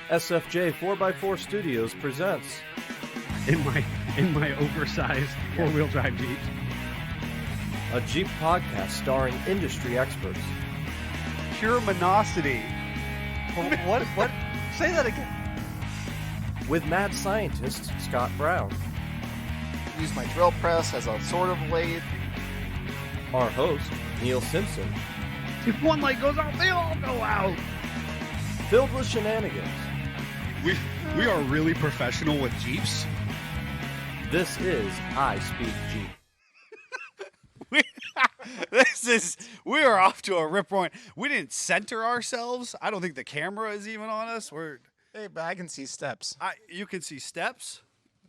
SFJ 4x4 Studios presents in my oversized four-wheel drive Jeep. a Jeep podcast starring industry experts. Pure monosity. What? Say that again. With mad scientist Scott Brown, Use my drill press as a sort of lathe. our host Neil Simpson, If one light goes out, they all go out. filled with shenanigans. We are really professional with Jeeps. This is I Speak Jeep. We are off to a rip roaring. We didn't center ourselves. I don't think the camera is even on us. Hey, but I can see steps. You can see steps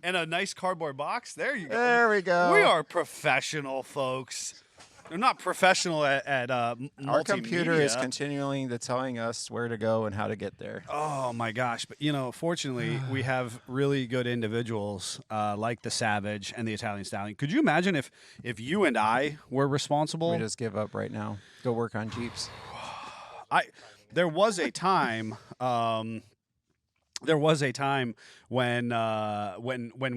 and a nice cardboard box. There you go. There we go. We are professional, folks. We're not professional at Our computer is multimedia. continually telling us where to go and how to get there. Oh my gosh! But fortunately, we have really good individuals like the Savage and the Italian Stallion. Could you imagine if you and I were responsible? We just give up right now. Go work on Jeeps. There was a time. There was a time when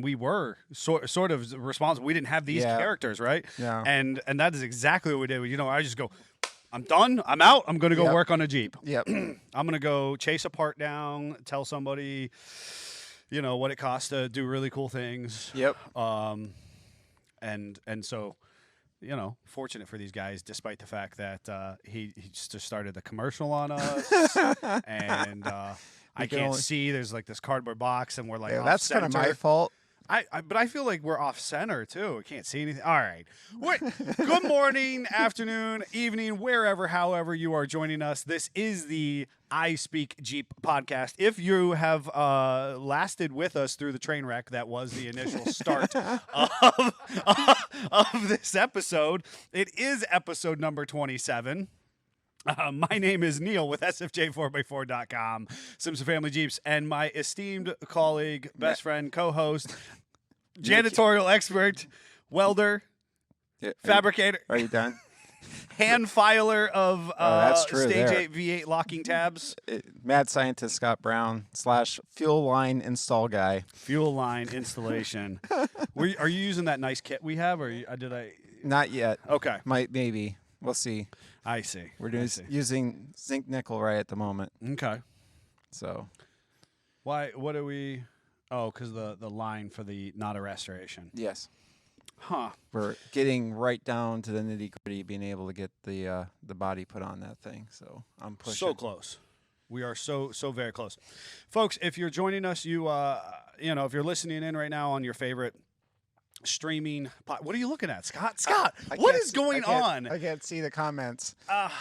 we were sort of responsible. We didn't have these Yeah. characters, right? Yeah. And that is exactly what we did. I just go, I'm done. I'm out. I'm going to go Yep. work on a Jeep. Yep. I'm going to go chase a part down, tell somebody, what it costs to do really cool things. Yep. And so, fortunate for these guys, despite the fact that he just started the commercial on us, and I can can't only- see. There's like this cardboard box, and we're like, Yeah, off that's kind of my center. fault. But I feel like we're off center too. I can't see anything. All right. Good morning, afternoon, evening, however you are joining us. This is the I Speak Jeep podcast. If you have lasted with us through the train wreck that was the initial start of this episode, it is episode number 27. My name is Neil with SFJ4x4.com, Simpson Family Jeeps, and my esteemed colleague, best friend, co-host, janitorial expert, welder, Yeah, fabricator, Are you done? hand filer of that's true Stage there. 8 V8 locking tabs, Mad scientist Scott Brown / fuel line install guy. fuel line installation. Are you using that nice kit we have, or did I? Not yet. Okay, Maybe. We'll see. I see. We're I see. using zinc nickel right at the moment. Okay. So Why? What are we? Oh, because the line for the not a restoration. yes. Huh. We're getting right down to the nitty gritty, being able to get the body put on that thing. So I'm pushing. So close. We are so very close, folks. If you're joining us, if you're listening in right now on your favorite streaming, what are you looking at, Scott? Scott, what is going on? I can't see the comments. I-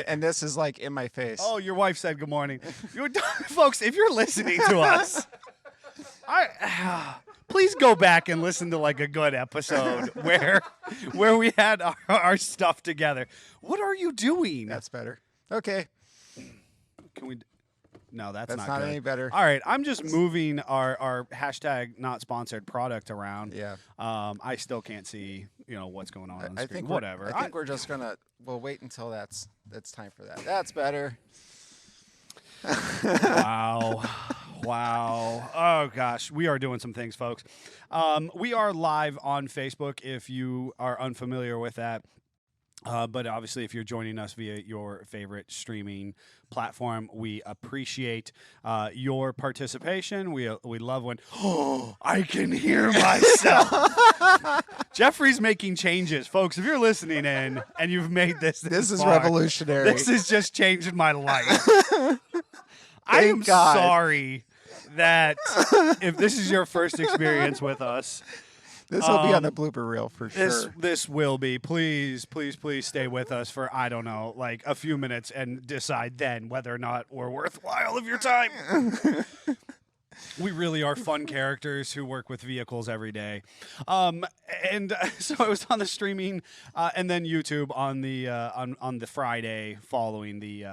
And this is like in my face. Oh, your wife said good morning. Folks, if you're listening to us, please go back and listen to like a good episode where we had our stuff together. What are you doing? That's better. Okay. Can we? No, that's That's not not good. any better. All right, I'm just moving our hashtag not sponsored product around. Yeah. I still can't see what's going on. The I screen. think Whatever. I think we're just gonna. We'll wait until it's time for that. That's better. Wow. Wow. Oh, gosh. We are doing some things, folks. We are live on Facebook if you are unfamiliar with that. But obviously, if you're joining us via your favorite streaming platform, we appreciate your participation. We love when, I can hear myself. Jeffrey's making changes. Folks, if you're listening in and you've made this This is far, revolutionary. This is just changing my life. I am Thank God. sorry that if this is your first experience with us, This will be on the blooper reel for sure. this will be. Please stay with us for, I don't know, like a few minutes and decide then whether or not we're worthwhile of your time. We really are fun characters who work with vehicles every day. And so I was on the streaming and then YouTube on the Friday following the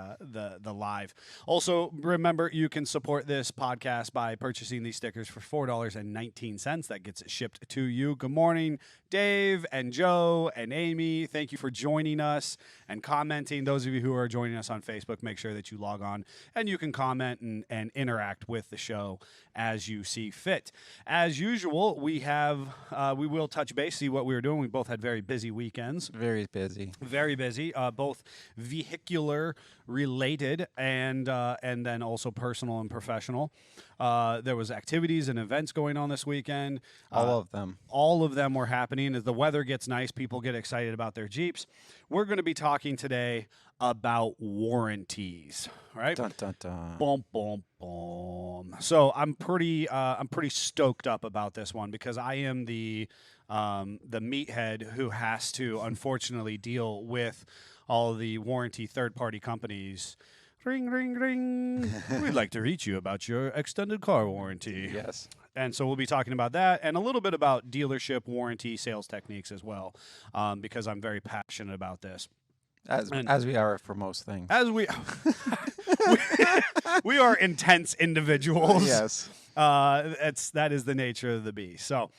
live. Also, remember you can support this podcast by purchasing these stickers for $4.19. That gets it shipped to you. Good morning, Dave and Joe and Amy. Thank you for joining us and commenting. Those of you who are joining us on Facebook, make sure that you log on and you can comment and interact with the show as you see fit. As usual, we will touch base, see what we were doing. We both had very busy weekends. Very busy. Very busy, both vehicular related and then also personal and professional. There was activities and events going on this weekend. All of them. All of them were happening. As the weather gets nice, people get excited about their Jeeps. We're going to be talking today about warranties, right? Dun, dun, dun. Boom, boom, boom. So I'm pretty stoked up about this one because I am the meathead who has to unfortunately deal with all of the warranty third-party companies. Ring, ring, ring. We'd like to reach you about your extended car warranty. Yes. And so we'll be talking about that and a little bit about dealership warranty sales techniques as well, because I'm very passionate about this. As we are for most things. As we we are intense individuals. Yes. That is the nature of the beast. So,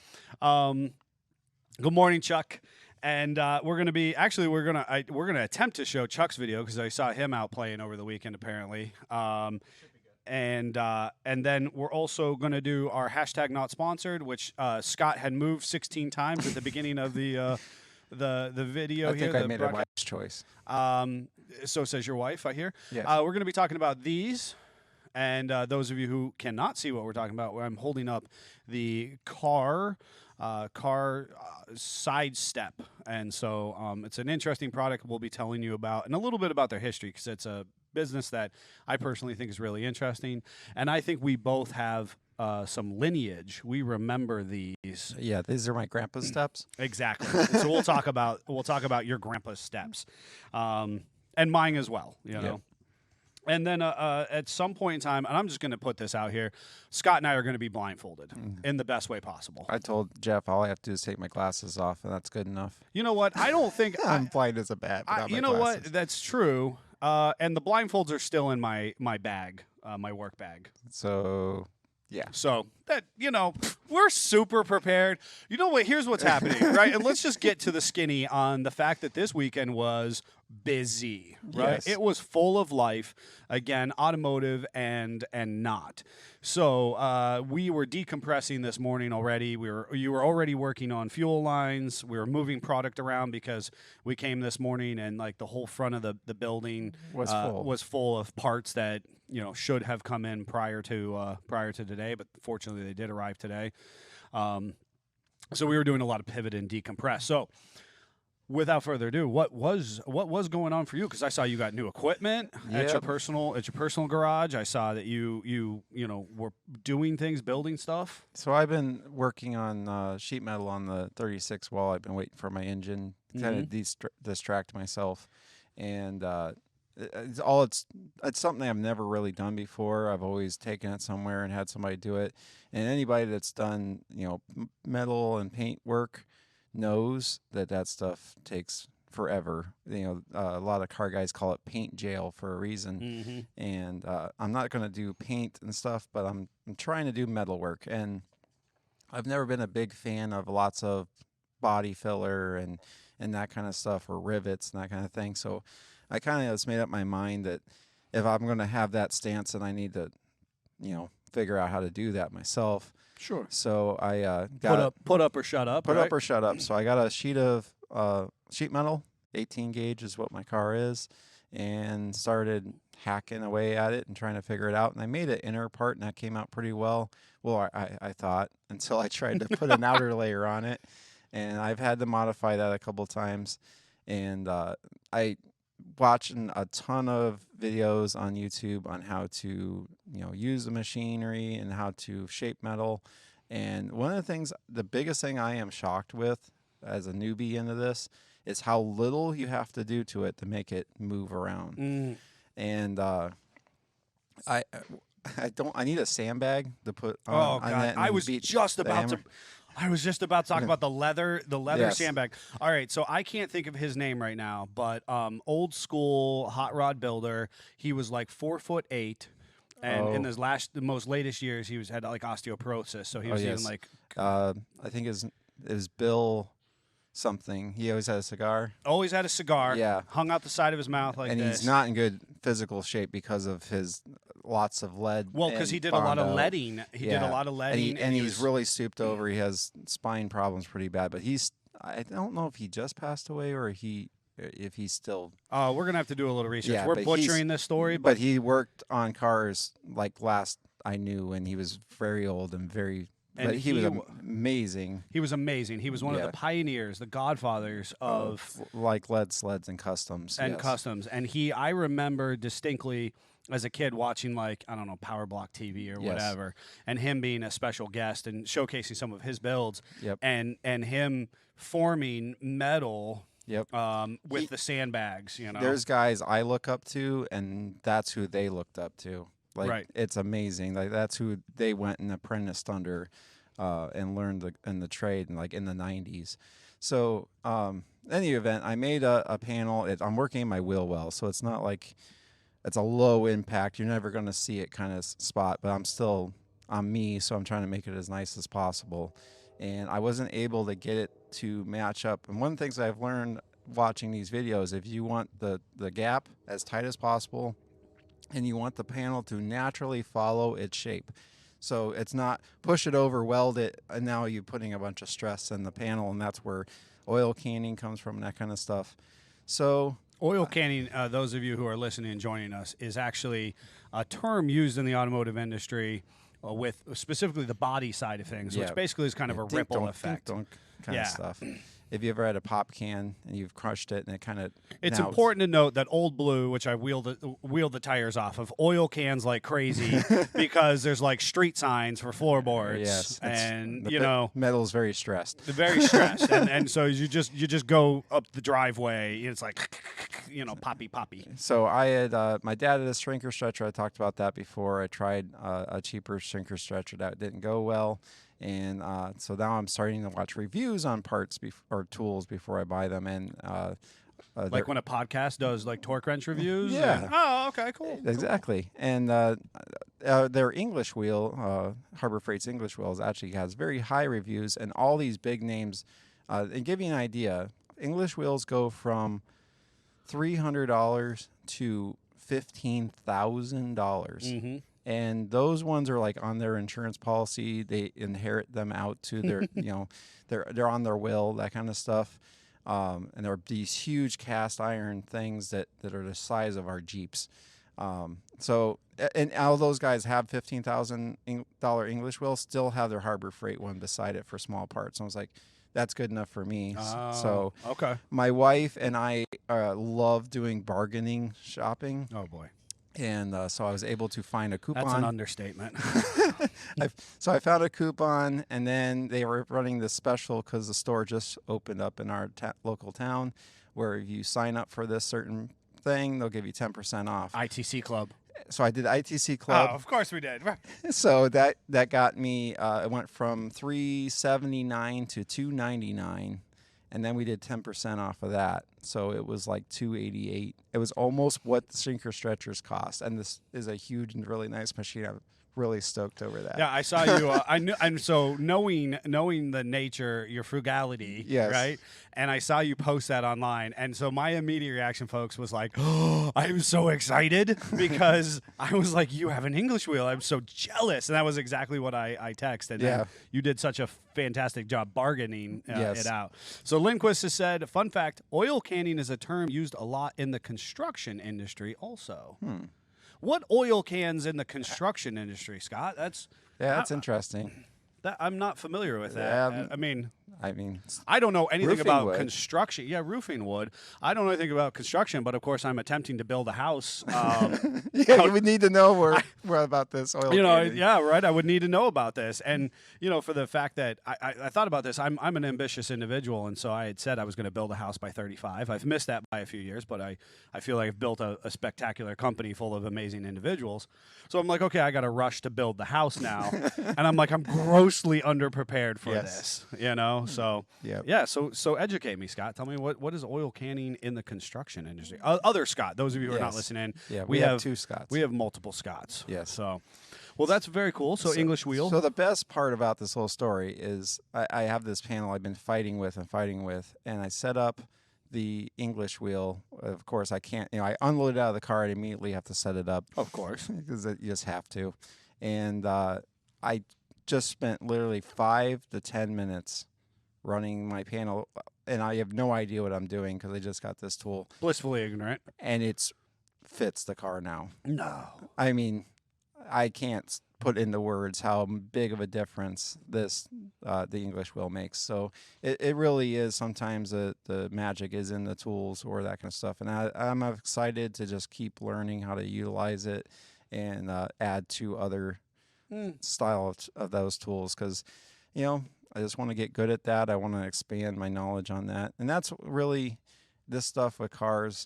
good morning, Chuck. And we're gonna attempt to show Chuck's video because I saw him out playing over the weekend apparently. And then we're also gonna do our hashtag not sponsored, which Scott had moved 16 times at the beginning of the video. I think I made a wife's choice. So says your wife, I hear. Yes. We're going to be talking about these. And those of you who cannot see what we're talking about, I'm holding up the car side step. And so it's an interesting product we'll be telling you about and a little bit about their history because it's a business that I personally think is really interesting. And I think we both have some lineage. We remember these. Yeah, these are my grandpa's steps. Exactly. So we'll talk about your grandpa's steps, and mine as well. You know. Yep. And then at some point in time, and I'm just going to put this out here, Scott and I are going to be blindfolded in the best way possible. I told Jeff all I have to do is take my glasses off, and that's good enough. You know what? I don't think I'm blind as a bat. you know what? That's true. And the blindfolds are still in my bag, my work bag. So. Yeah. So that, we're super prepared. You know what? Here's what's happening, right? And let's just get to the skinny on the fact that this weekend was busy, right? Yes. It was full of life. Again, automotive and not. So we were decompressing this morning already. You were already working on fuel lines. We were moving product around because we came this morning and like the whole front of the building was full of parts that should have come in prior to today, but fortunately they did arrive today. So we were doing a lot of pivot and decompress. So without further ado, what was going on for you? Because I saw you got new equipment at your personal garage. I saw that you were doing things, building stuff. So I've been working on sheet metal on the 36 while I've been waiting for my engine to kind of distract myself, and it's something I've never really done before. I've always taken it somewhere and had somebody do it. And anybody that's done, metal and paint work knows that stuff takes forever. A lot of car guys call it paint jail for a reason. Mm-hmm. And I'm not going to do paint and stuff, but I'm trying to do metal work. And I've never been a big fan of lots of body filler and that kind of stuff, or rivets and that kind of thing. So I kind of just made up my mind that if I'm going to have that stance, then I need to, figure out how to do that myself. Sure. So I got put up or shut up. Put up or shut up. So I got a sheet of sheet metal, 18 gauge is what my car is, and started hacking away at it and trying to figure it out. And I made an inner part, and that came out pretty well. Well, I thought, until I tried to put an outer layer on it, and I've had to modify that a couple times. And I watching a ton of videos on YouTube on how to, use the machinery and how to shape metal. And one of the biggest thing I am shocked with as a newbie into this is how little you have to do to it to make it move around. And I I need a sandbag to put on, Oh on god, that and I then was beat just the about to. hammer. I was just about to talk about the leather Yes. sandbag. All right, so I can't think of his name right now, but old school hot rod builder. He was like 4'8", and in Oh. his the most latest years, he had like osteoporosis, so he Oh, was even yes. like I think it was Bill something. He always had a cigar. always had a cigar. Yeah. hung out the side of his mouth like and this. he's not in good physical shape because of his lots of lead. Well, because and he did a lot of Bondo. leading. He did a Yeah. lot of leading, and he he's was really stooped over. He has spine problems pretty bad. But I don't know if he just passed away or if he's still. We're gonna have to do a little research. Yeah, We're but he's- butchering this story, But he worked on cars like last I knew, and he was very old and very. And But he was he amazing. he was amazing. He was one of Yeah. the pioneers, the godfathers of Like lead sleds and customs. and yes. customs. And I remember distinctly as a kid watching like, I don't know, Power Block TV or Yes. whatever, and him being a special guest and showcasing some of his builds. Yep. And him forming metal Yep. with the sandbags, you know. There's guys I look up to, and that's who they looked up to. Like, Right. it's amazing. Like, that's who they went and apprenticed under, and learned in the trade, and like in the 90s. So, in any event, I made a panel. I'm working in my wheel well, so it's not like it's a low impact. You're never going to see it kind of spot, but I'm me, so I'm trying to make it as nice as possible. And I wasn't able to get it to match up. And one of the things I've learned watching these videos, if you want the gap as tight as possible, and you want the panel to naturally follow its shape. So it's not push it over, weld it, and now you're putting a bunch of stress in the panel, and that's where oil canning comes from and that kind of stuff. So Oil canning, those of you who are listening and joining us, is actually a term used in the automotive industry with specifically the body side of things, which Yeah. basically is kind of a ripple effect. dunk kind Yeah. of stuff. If you ever had a pop can and you've crushed it and it kind of It's important to note that Old Blue, which I wheeled the tires off of, oil cans like crazy because there's like street signs for floorboards, Yes, and the metal's very stressed. very stressed, and so you just go up the driveway, and it's like poppy. So I had my dad had a shrinker stretcher. I talked about that before. I tried a cheaper shrinker stretcher that didn't go well, and so now I'm starting to watch reviews on parts or tools before I buy them. And Like when a podcast does like torque wrench reviews. Yeah. and- oh, okay, cool. exactly. And their English wheel, Harbor Freight's English wheels, actually has very high reviews, and all these big names. And give you an idea, English wheels go from $300 to $15,000. Mm-hmm. And those ones are like on their insurance policy. They inherit them out to their, they're on their will, that kind of stuff. And they're these huge cast iron things that are the size of our Jeeps. So, and all those guys have $15,000 English wheels, still have their Harbor Freight one beside it for small parts. And I was like, that's good enough for me. So okay. my wife and I love doing bargaining shopping. Oh boy, And so I was able to find a coupon. that's an understatement. So I found a coupon, and then they were running this special because the store just opened up in our local town, where if you sign up for this certain thing, they'll give you 10% off. ITC Club. So I did ITC Oh, Club. of course we did. So that got me. It went from $379 to $299, and then we did 10% off of that. So it was like $288. It was almost what the shrinker stretchers cost, and this is a huge and really nice machine. I'm really stoked over that. Yeah, I saw you. I knew, and so knowing the nature, your frugality, Yes. right? And I saw you post that online, and so my immediate reaction, folks, was like, "Oh, I'm so excited," because I was like, "You have an English wheel. I'm so jealous," and that was exactly what I texted. Yeah. And you did such a fantastic job bargaining Yes. it out. So Lindquist has said, "Fun fact: oil canning is a term used a lot in the construction industry, also." What oil cans in the construction industry, Scott? That's interesting. I'm not familiar with that. Yeah, I mean, I mean, I don't know anything Roofing about would. construction. Yeah, roofing would. I don't know anything about construction, but of course I'm attempting to build a house. yeah, you would need to know where about this oil. canning. Yeah, right. I would need to know about this, and for the fact that I thought about this, I'm an ambitious individual, and so I had said I was going to build a house by 35. I've missed that by a few years, but I feel like I've built a spectacular company full of amazing individuals. So I'm like, okay, I got to rush to build the house now, and I'm like, I'm grossly underprepared for Yes. this, So Yep. yeah, so educate me, Scott. Tell me what is oil canning in the construction industry? Other Scott, those of you who are not Yes. listening, Yeah, we we have have 2 Scotts. We have multiple Scotts. Yes. So, well, that's very cool. So English wheel. So the best part about this whole story is I have this panel I've been fighting with, and I set up the English wheel. Of course, I can't. I unload it out of the car and immediately have to set it up Of course. because you just have to. And I just spent literally 5 to 10 minutes running my panel, and I have no idea what I'm doing because I just got this tool, Blissfully ignorant. and it fits the car now. No. I mean, I can't put into words how big of a difference this the English wheel makes. So it really is. Sometimes the magic is in the tools or that kind of stuff, and I'm excited to just keep learning how to utilize it and add to other style of those tools because I just want to get good at that. I want to expand my knowledge on that, and that's really this stuff with cars.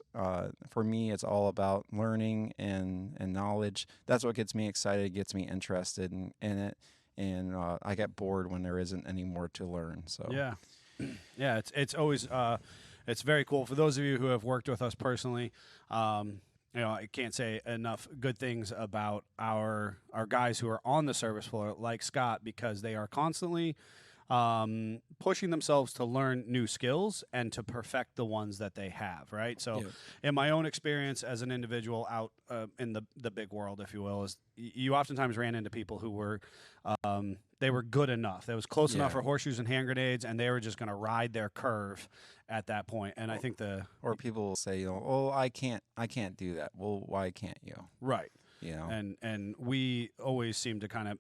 For me, it's all about learning and knowledge. That's what gets me excited, gets me interested in it, and I get bored when there isn't any more to learn. So Yeah. Yeah, it's always it's very cool. For those of you who have worked with us personally, I can't say enough good things about our guys who are on the service floor, like Scott, because they are constantly pushing themselves to learn new skills and to perfect the ones that they have, right? So in my own experience as an individual out in the big world, if you will, is you oftentimes ran into people who were they were good enough. That was close enough for horseshoes and hand grenades, and they were just going to ride their curve at that point. And I think or people will say, oh, I can't do that. Well, why can't you? Right. You know, And we always seem to kind of,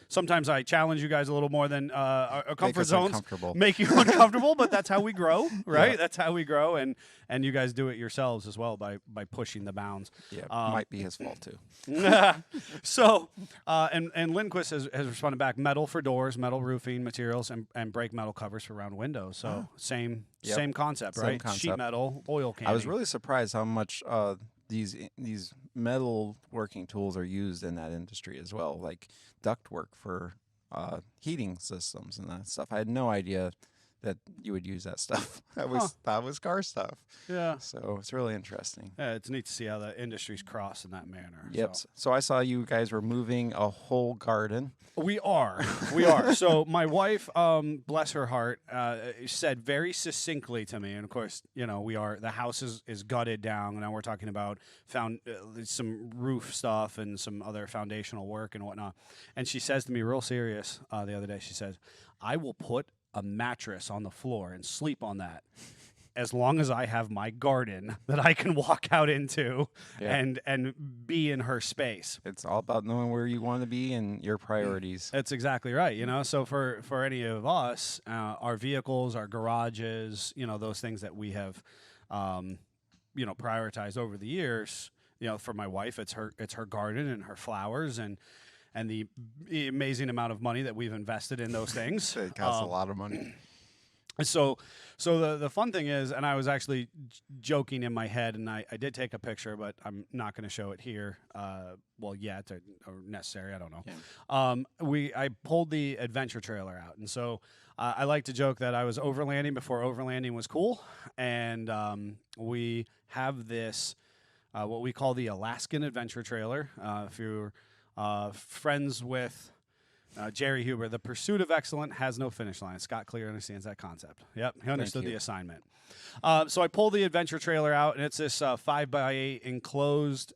sometimes I challenge you guys a little more than our comfort zones make you uncomfortable, but that's how we grow, right? Yeah. That's how we grow, and you guys do it yourselves as well by pushing the bounds. Yeah, might be his fault too. So, and Lindquist has responded back: metal for doors, metal roofing materials, and brake metal covers for round windows. So same concept, Same right? concept. Sheet metal, oil canning. I was really surprised how much these metal working tools are used in that industry as well, like duct work for heating systems and that stuff. I had no idea that you would use that stuff. That was car stuff. Yeah. So it's really interesting. Yeah, it's neat to see how the industries cross in that manner. Yep. So. So I saw you guys were moving a whole garden. We are. So my wife, bless her heart, said very succinctly to me, and of course, the house is gutted down, and now we're talking about some roof stuff and some other foundational work and whatnot. And she says to me, real serious, the other day, she says, "I will put a mattress on the floor and sleep on that as long as I have my garden that I can walk out into and be in her space." It's all about knowing where you want to be and your priorities. That's exactly right. So for any of us, our vehicles, our garages, those things that we have, prioritized over the years. For my wife, it's her garden and her flowers and the amazing amount of money that we've invested in those things. It costs a lot of money. So the fun thing is, and I was actually joking in my head, and I did take a picture, but I'm not going to show it here. Yet or necessary, I don't know. Yeah. I pulled the adventure trailer out, and so I like to joke that I was overlanding before overlanding was cool, and we have this what we call the Alaskan adventure trailer. If you're friends with Jerry Huber, the pursuit of excellence has no finish line. Scott clearly understands that concept. Yep, he understood the assignment. So I pulled the adventure trailer out, and it's this 5x8 enclosed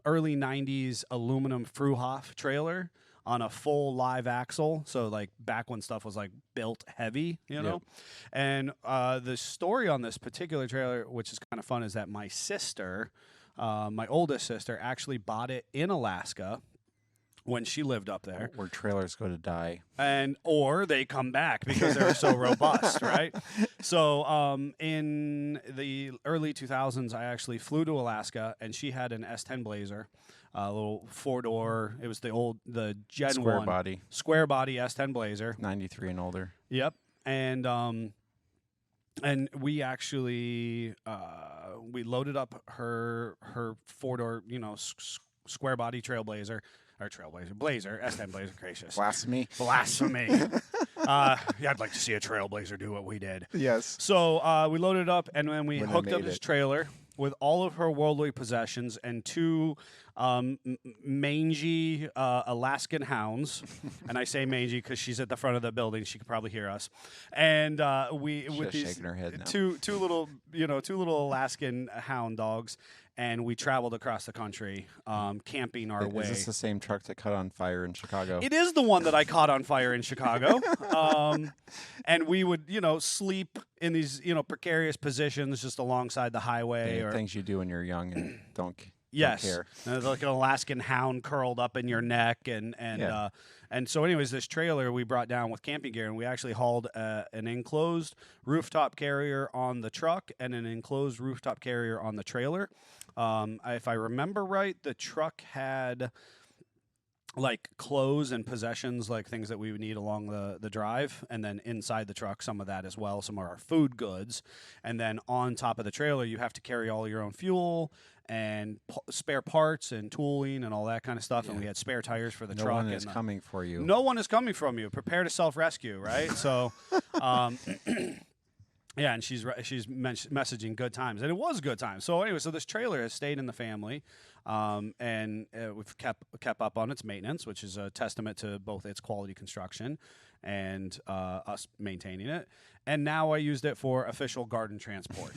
early 90s aluminum Fruhoff trailer on a full live axle. So like back when stuff was like built heavy, Yep. And the story on this particular trailer, which is kind of fun, is that my sister, my oldest sister, actually bought it in Alaska when she lived up there. Where trailers go to die. Or they come back because they're so robust, right? So in the early 2000s, I actually flew to Alaska, and she had an S10 Blazer, a little 4-door. It was the Gen Square 1 body. square body S10 Blazer. 93 and older. Yep, and we actually we loaded up her 4-door, square body Blazer Blazer, S10 Blazer, gracious. Blasphemy. Blasphemy. Yeah, I'd like to see a Trailblazer do what we did. Yes. So we loaded up, and then we When they hooked up made this it. trailer with all of her worldly possessions and 2 mangy Alaskan hounds. And I say mangy because she's at the front of the building. She could probably hear us. And with just these shaking her head now. two little Alaskan hound dogs. And we traveled across the country, camping our way. Is this the same truck that caught on fire in Chicago? It is the one that I caught on fire in Chicago. And we would, sleep in these, precarious positions just alongside the highway. Yeah, things you do when you're young and don't care. Like an Alaskan hound curled up in your neck. And so anyways, this trailer we brought down with camping gear, and we actually hauled an enclosed rooftop carrier on the truck and an enclosed rooftop carrier on the trailer. If I remember right, the truck had like clothes and possessions, like things that we would need along the drive, and then inside the truck some of that as well, some of our food goods. And then on top of the trailer you have to carry all your own fuel and spare parts and tooling and all that kind of stuff. And we had spare tires for the No truck. one is coming for you. No one is coming from you. Prepare to self-rescue, right? So yeah, and she's messaging good times, and it was good times. So anyway, so this trailer has stayed in the family, and we've kept up on its maintenance, which is a testament to both its quality construction and us maintaining it. And now I used it for official garden transport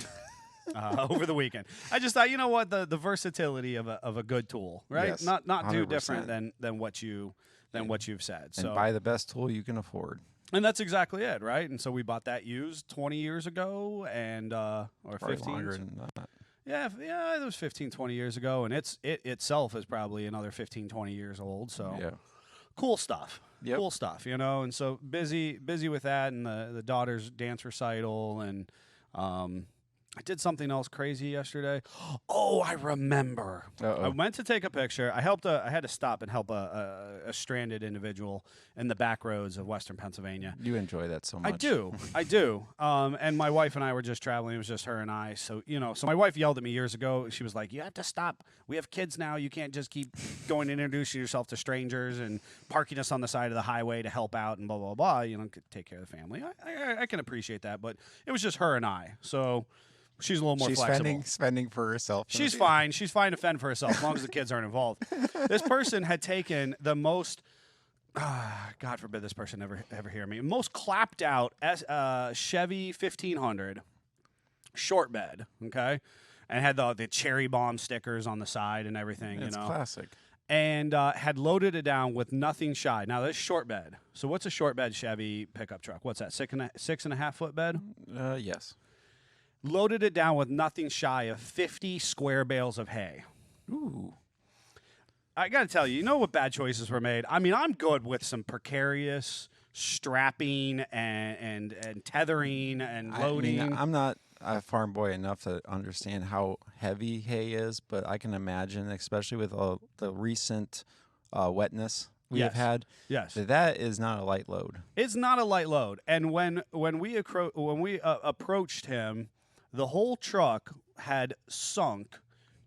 over the weekend. I just thought, you know what, the versatility of a good tool, right? Yes, not too 100%. different than what you've said. And So buy the best tool you can afford. and that's exactly it, right? And so we bought that used 20 years ago, and or Probably 15. longer than that. Yeah, it was 15, 20 years ago, and it itself is probably another 15, 20 years old. So Yeah. cool stuff. Yep. Cool stuff, And so busy with that, and the daughter's dance recital, and I did something else crazy yesterday. Oh, I remember. Uh-oh. I went to take a picture. I had to stop and help a stranded individual in the back roads of Western Pennsylvania. You enjoy that so much. I do. And my wife and I were just traveling. It was just her and I. So, so my wife yelled at me years ago. She was like, you have to stop. We have kids now. You can't just keep going and introducing yourself to strangers and parking us on the side of the highway to help out and blah, blah, blah. Take care of the family. I can appreciate that. But it was just her and I. So she's a little more flexible. She's spending for herself. She's fine. She's fine to fend for herself as long as the kids aren't involved. This person had taken the most, God forbid this person ever hear me, most clapped out Chevy 1500 short bed, okay? And had the cherry bomb stickers on the side and everything, It's classic. And had loaded it down with nothing shy. Now, this is short bed. So what's a short bed Chevy pickup truck? What's that, 6.5 foot bed? Yes. Loaded it down with nothing shy of 50 square bales of hay. Ooh. I got to tell you, you know what bad choices were made? I mean, I'm good with some precarious strapping and tethering and loading. I mean, I'm not a farm boy enough to understand how heavy hay is, but I can imagine, especially with the recent wetness we have had, Yes. that is not a light load. It's not a light load. And when we approached him, the whole truck had sunk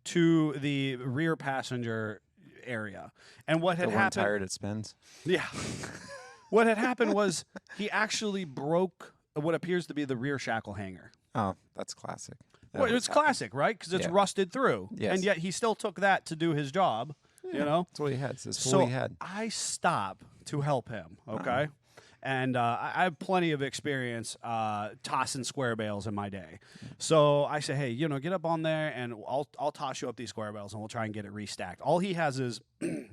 to the rear passenger area. And what had The one happened? tired it spins. Yeah. What had happened was he actually broke what appears to be the rear shackle hanger. Oh, that's classic. That Well, always it's happens. classic, right? Because it's Yeah. rusted through. Yes. And yet he still took that to do his job, That's what he had. That's So what he had. I stop to help him, okay? And I have plenty of experience tossing square bales in my day. So I say, hey, get up on there, and I'll toss you up these square bales, and we'll try and get it restacked. All he has is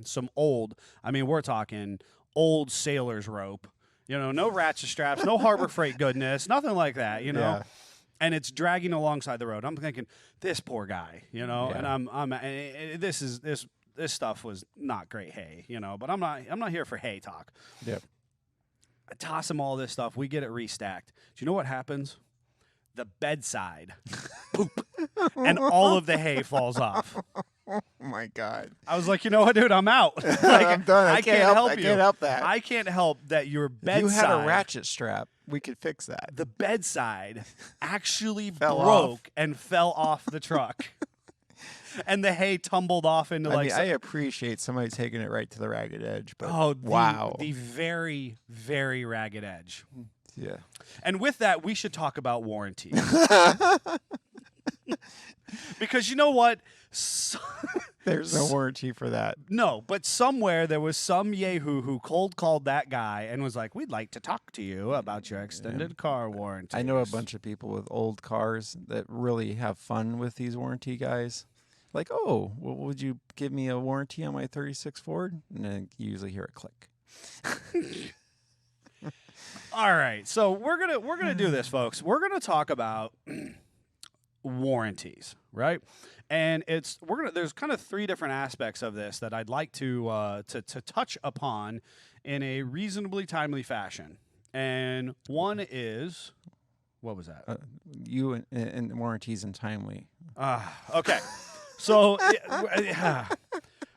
some we're talking old sailor's rope. No ratchet straps, no Harbor Freight goodness, nothing like that, Yeah. And it's dragging alongside the road. I'm thinking, this poor guy, and I'm this this stuff was not great hay, but I'm not here for hay talk. Yep. I toss them all this stuff. We get it restacked. Do you know what happens? The bedside, poop, and all of the hay falls off. Oh my God. I was like, you know what, dude, I'm out. Like, I'm done. I can't help you. I can't help that. I can't help that your bedside. You had a ratchet strap. We could fix that. The bedside actually Fell broke off. and fell off the truck. And the hay tumbled off into I like. mean, I appreciate somebody taking it right to the ragged edge, but wow. The very, very ragged edge. Yeah. And with that, we should talk about warranties. Because you know what? There's no warranty for that. No, but somewhere there was some yahoo who cold called that guy and was like, "We'd like to talk to you about your extended car warranty." I know a bunch of people with old cars that really have fun with these warranty guys. Like, oh, well, would you give me a warranty on my 36 Ford? And then you usually hear a click. All right, so we're gonna do this, folks. We're gonna talk about warranties, right? And there's kind of three different aspects of this that I'd like to touch upon in a reasonably timely fashion. And one is, what was that? You and warranties and timely. Okay. So,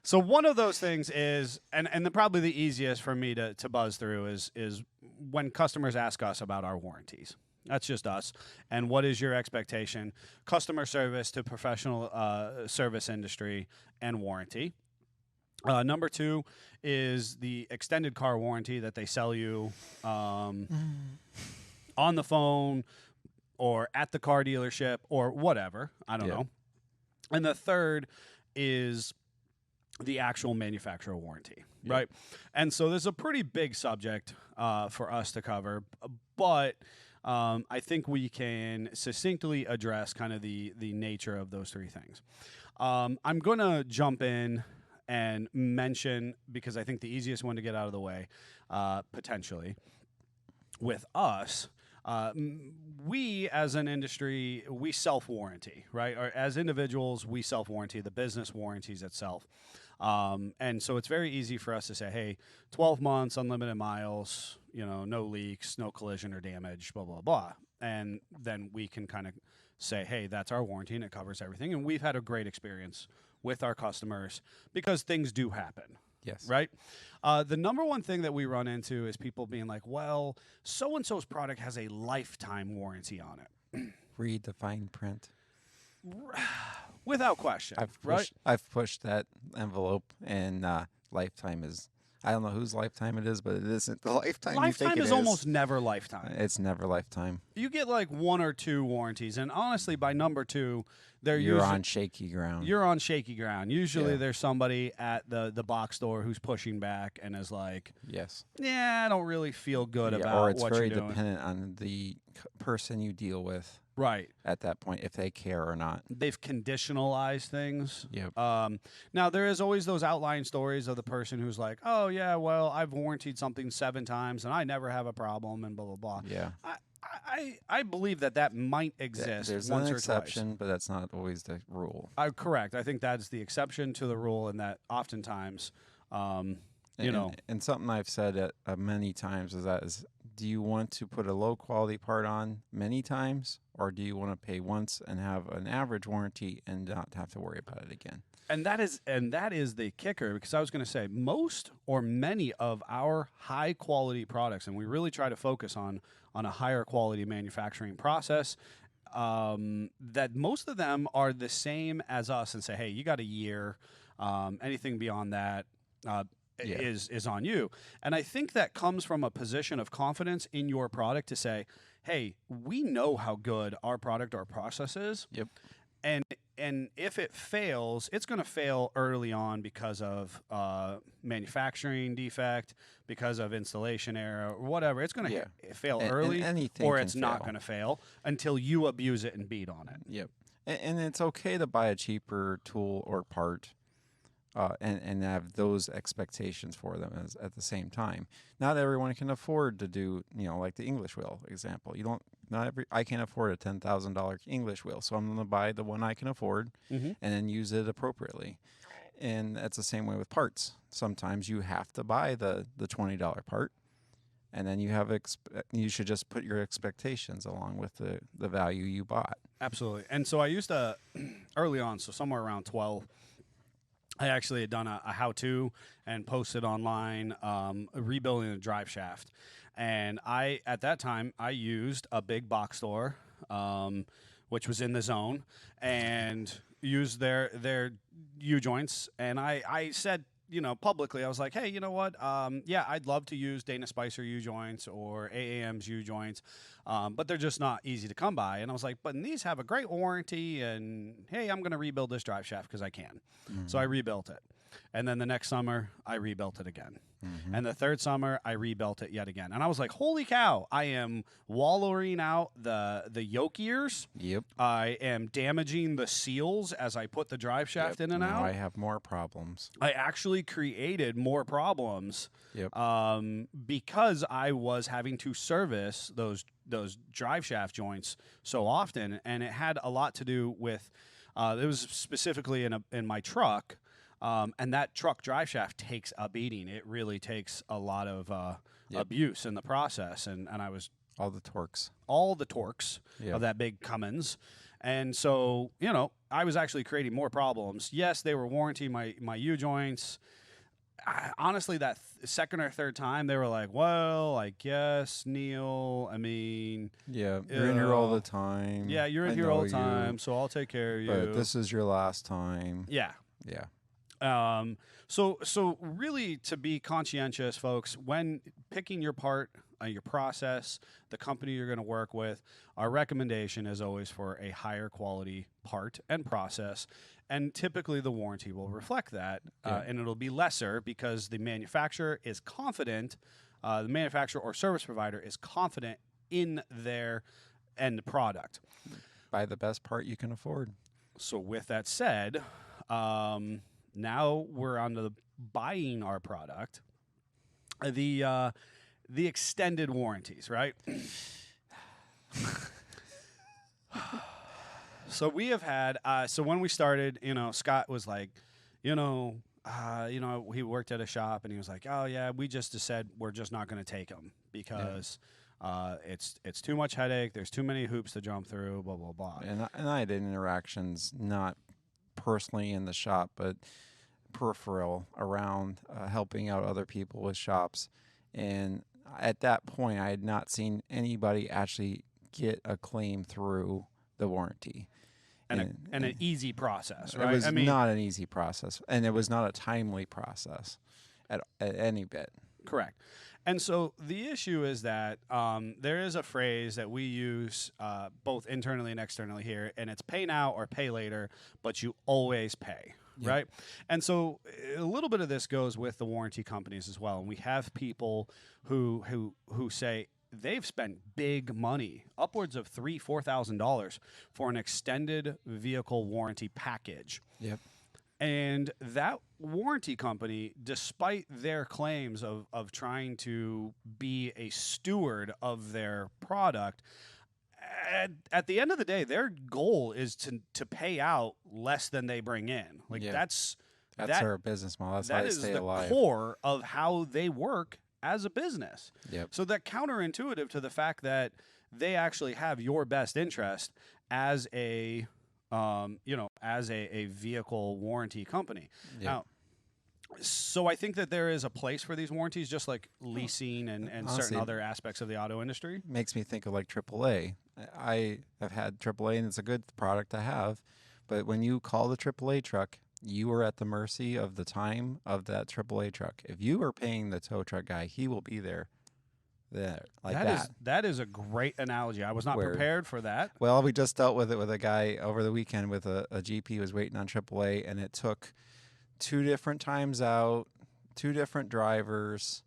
so one of those things is, and probably the easiest for me to buzz through is when customers ask us about our warranties. That's just us. And what is your expectation? Customer service to professional service industry and warranty. Number two is the extended car warranty that they sell you on the phone or at the car dealership or whatever. I don't know. And the third is the actual manufacturer warranty, right? And so this is a pretty big subject for us to cover, but I think we can succinctly address kind of the nature of those three things. I'm going to jump in and mention, because I think the easiest one to get out of the way, potentially, with us, we as an industry, we self-warranty, right? Or as individuals, we self-warranty. The business warranties itself. And so it's very easy for us to say, hey, 12 months, unlimited miles, no leaks, no collision or damage, blah, blah, blah. And then we can kind of say, hey, that's our warranty and it covers everything. And we've had a great experience with our customers because things do happen. Yes. Right? The number one thing that we run into is people being like, well, so-and-so's product has a lifetime warranty on it. Read the fine print. Without question. I've pushed that envelope, and lifetime is, I don't know whose lifetime it is, but it isn't the lifetime you think it is. Lifetime is almost never lifetime. It's never lifetime. You get like one or two warranties, and honestly, by number two, you're on shaky ground. You're on shaky ground. Usually there's somebody at the box store who's pushing back and is like, yes, yeah, I don't really feel good about or it's what very you're doing. dependent on the person you deal with. Right. At that point, if they care or not. They've conditionalized things. Yep. Now, there is always those outlying stories of the person who's like, oh, yeah, well, I've warrantied something 7 times and I never have a problem and blah, blah, blah. Yeah. I believe that might exist There's once an or exception, twice. but that's not always the rule. Correct. I think that's the exception to the rule, and that oftentimes, And something I've said many times is, do you want to put a low-quality part on many times, or do you want to pay once and have an average warranty and not have to worry about it again? And that is the kicker, because I was going to say most or many of our high-quality products, and we really try to focus on a higher quality manufacturing process, that most of them are the same as us and say, hey, you got a year. Anything beyond that is on you. And I think that comes from a position of confidence in your product to say, hey, we know how good our product or process is. Yep. And if it fails, it's going to fail early on because of manufacturing defect, because of installation error, or whatever. It's going to fail early, or it's not going to fail until you abuse it and beat on it. Yep. And it's okay to buy a cheaper tool or part and have those expectations for them at the same time. Not everyone can afford to do, like the English wheel example. I can't afford a $10,000 English wheel, so I'm going to buy the one I can afford and then use it appropriately. And that's the same way with parts. Sometimes you have to buy the $20 part, and then you should just put your expectations along with the value you bought. Absolutely. And so I used to, early on, so somewhere around 12, I actually had done a how-to and posted online rebuilding a drive shaft. And at that time, I used a big box store, which was in the zone, and used their U-joints. And I said, publicly, I was like, hey, you know what? I'd love to use Dana Spicer U-joints or AAM's U-joints, but they're just not easy to come by. And I was like, but these have a great warranty, and hey, I'm going to rebuild this drive shaft because I can. So I rebuilt it. And then the next summer, I rebuilt it again. And the third summer, I rebuilt it yet again. And I was like, holy cow, I am wallowing out the yoke ears. Yep. I am damaging the seals as I put the drive shaft in and Now out. I have more problems. I actually created more problems Yep. because I was having to service those drive shaft joints so often. And it had a lot to do with, it was specifically in my truck. And that truck drive shaft takes a beating. It really takes a lot of abuse in the process. And I was All the torques. of that big Cummins. And so, I was actually creating more problems. Yes, they were warranting my U-joints. Honestly, that second or third time, they were like, well, I guess, Neil, I mean... Yeah, you're in here all the time. Yeah, you're in here all the time, so I'll take care of you. But this is your last time. Yeah. Yeah. So really, to be conscientious, folks, when picking your part, your process, the company you're going to work with, our recommendation is always for a higher quality part and process. And typically the warranty will reflect that, and it'll be lesser because the manufacturer is confident, the manufacturer or service provider is confident in their end product. Buy the best part you can afford. So with that said, now we're on to the buying our product. The extended warranties, right? So we have had. So when we started, Scott was like, he worked at a shop and he was like, oh yeah, we just said we're just not going to take them because it's too much headache. There's too many hoops to jump through. Blah blah blah. And I had interactions not personally in the shop, but peripheral around helping out other people with shops. And at that point, I had not seen anybody actually get a claim through the warranty. And an easy process, right? It was not an easy process, and it was not a timely process at any bit. Correct. And so the issue is that there is a phrase that we use both internally and externally here, and it's pay now or pay later, but you always pay, right? And so a little bit of this goes with the warranty companies as well. And we have people who say they've spent big money, upwards of $3,000-$4,000 for an extended vehicle warranty package. Yep. And that warranty company, despite their claims of trying to be a steward of their product, at the end of the day, their goal is to pay out less than they bring in. Like that's their business model. That's how they stay alive. That is the core of how they work as a business. Yep. So that counterintuitive to the fact that they actually have your best interest as a vehicle warranty company. Yep. Now, so I think that there is a place for these warranties, just like leasing and Honestly, certain other aspects of the auto industry. Makes me think of like AAA. I have had AAA, and it's a good product to have. But when you call the AAA truck, you are at the mercy of the time of that AAA truck. If you are paying the tow truck guy, he will be there. That is a great analogy. I was not prepared for that. Well, we just dealt with it with a guy over the weekend with a GP who was waiting on AAA, and it took 2 different times out, 2 different drivers.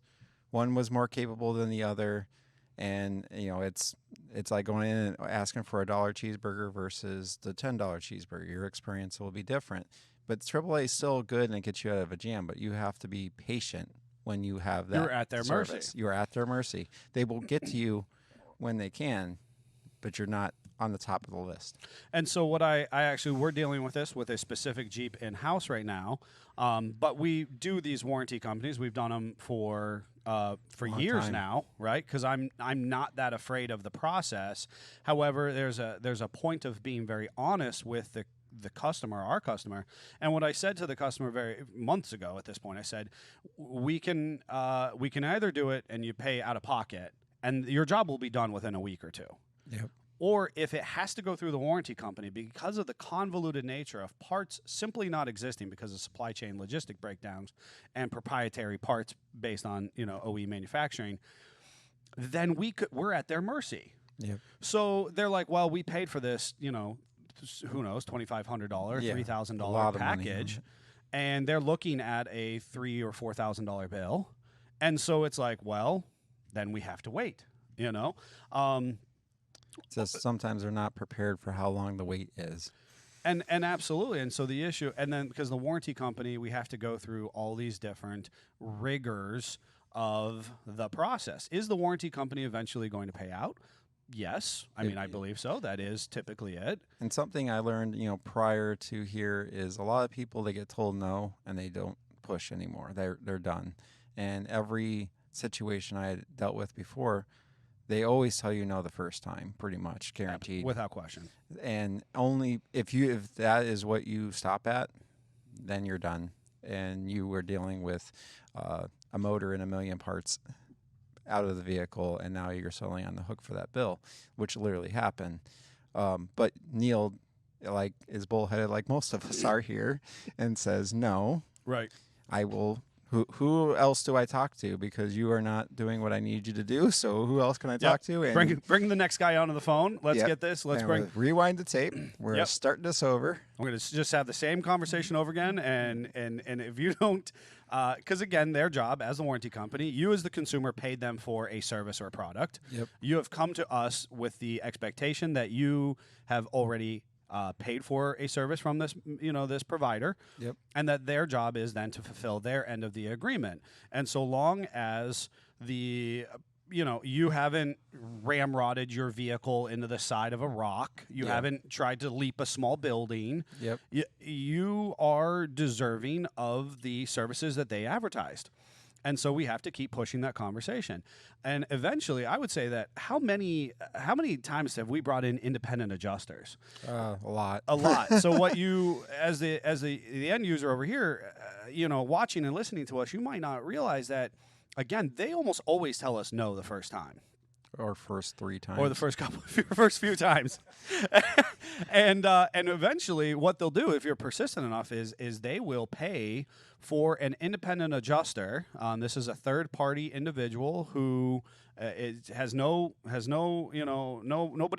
One was more capable than the other, and it's like going in and asking for a $1 cheeseburger versus the $10 cheeseburger. Your experience will be different. But AAA is still good and it gets you out of a jam, but you have to be patient when you have that. You're at their mercy. You're at their mercy. They will get to you when they can, but you're not on the top of the list. And so what I actually, we're dealing with this with a specific Jeep in-house right now, but we do these warranty companies. We've done them for years time. now, right? Because I'm not that afraid of the process. However, there's a point of being very honest with the customer, our customer. And what I said to the customer months ago at this point, I said, we can either do it and you pay out of pocket, and your job will be done within a week or two. Yep. Or if it has to go through the warranty company because of the convoluted nature of parts simply not existing because of supply chain logistic breakdowns and proprietary parts based on OE manufacturing, then we're at their mercy. Yep. So they're like, well, we paid for this, who knows, $2,500, Yeah, $3,000 a lot of money. package, and they're looking at a $3,000 or $4,000 bill, and so it's like, well, then we have to wait. Just sometimes they're not prepared for how long the wait is. And absolutely. And so the issue, and then because the warranty company, we have to go through all these different rigors of the process. Is the warranty company eventually going to pay out? Yes. I believe so. That is typically it. And something I learned, prior to here is a lot of people, they get told no and they don't push anymore. They're done. And every situation I had dealt with before, they always tell you no the first time, pretty much guaranteed, Without question. and only if that is what you stop at, then you're done, and you were dealing with a motor and a million parts out of the vehicle, and now you're solely on the hook for that bill, which literally happened. But Neil, is bullheaded like most of us are here, and says no. Right. I will. Who else do I talk to? Because you are not doing what I need you to do. So who else can I talk to? And Bring the next guy onto the phone. Let's Yep. get this. and we'll rewind the tape. We're Yep. starting this over. We're going to just have the same conversation over again. And if you don't, because again, their job as the warranty company, you as the consumer paid them for a service or a product. Yep. You have come to us with the expectation that you have already paid for a service from this, this provider. Yep. And that their job is then to fulfill their end of the agreement. And so long as you haven't ramrodded your vehicle into the side of a rock, you Yeah. haven't tried to leap a small building, Yep. you are deserving of the services that they advertised. And so we have to keep pushing that conversation. And eventually, I would say that how many times have we brought in independent adjusters? A lot. A lot. So what you, as the end user over here, watching and listening to us, you might not realize that, again, they almost always tell us no the first time. Or first 3 times. Or the first few times. and eventually what they'll do if you're persistent enough is they will pay for an independent adjuster. This is a third party individual who has nobody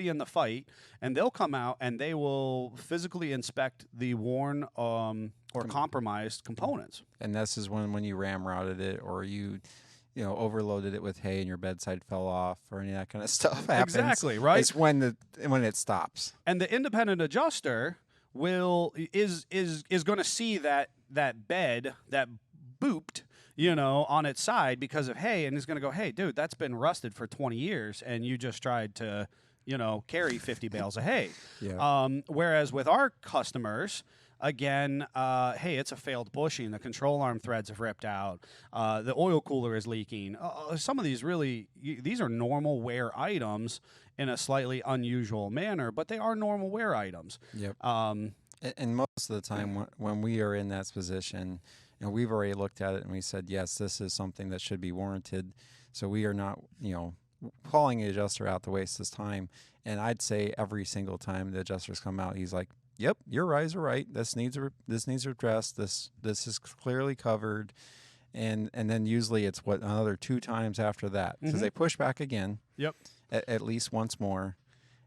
in the fight, and they'll come out and they will physically inspect the worn or compromised components. And this is when you ramrodded it, or you overloaded it with hay and your bedside fell off, or any of that kind of stuff happens. Exactly, right? It's when it stops. And the independent adjuster is going to see that bed that booped, on its side because of hay, and is going to go, hey, dude, that's been rusted for 20 years, and you just tried to, carry 50 bales of hay. Yeah. Whereas with our customers, again, hey, it's a failed bushing. The control arm threads have ripped out. The oil cooler is leaking. Some of these these are normal wear items in a slightly unusual manner, but they are normal wear items. Yep. And most of the time when we are in that position, we've already looked at it and we said, yes, this is something that should be warranted. So we are not, calling an adjuster out to waste his time. And I'd say every single time the adjusters come out, he's like, yep, your eyes are right. This needs addressed. This is clearly covered. And then usually it's another 2 times after that, because they push back again. Yep. At least once more.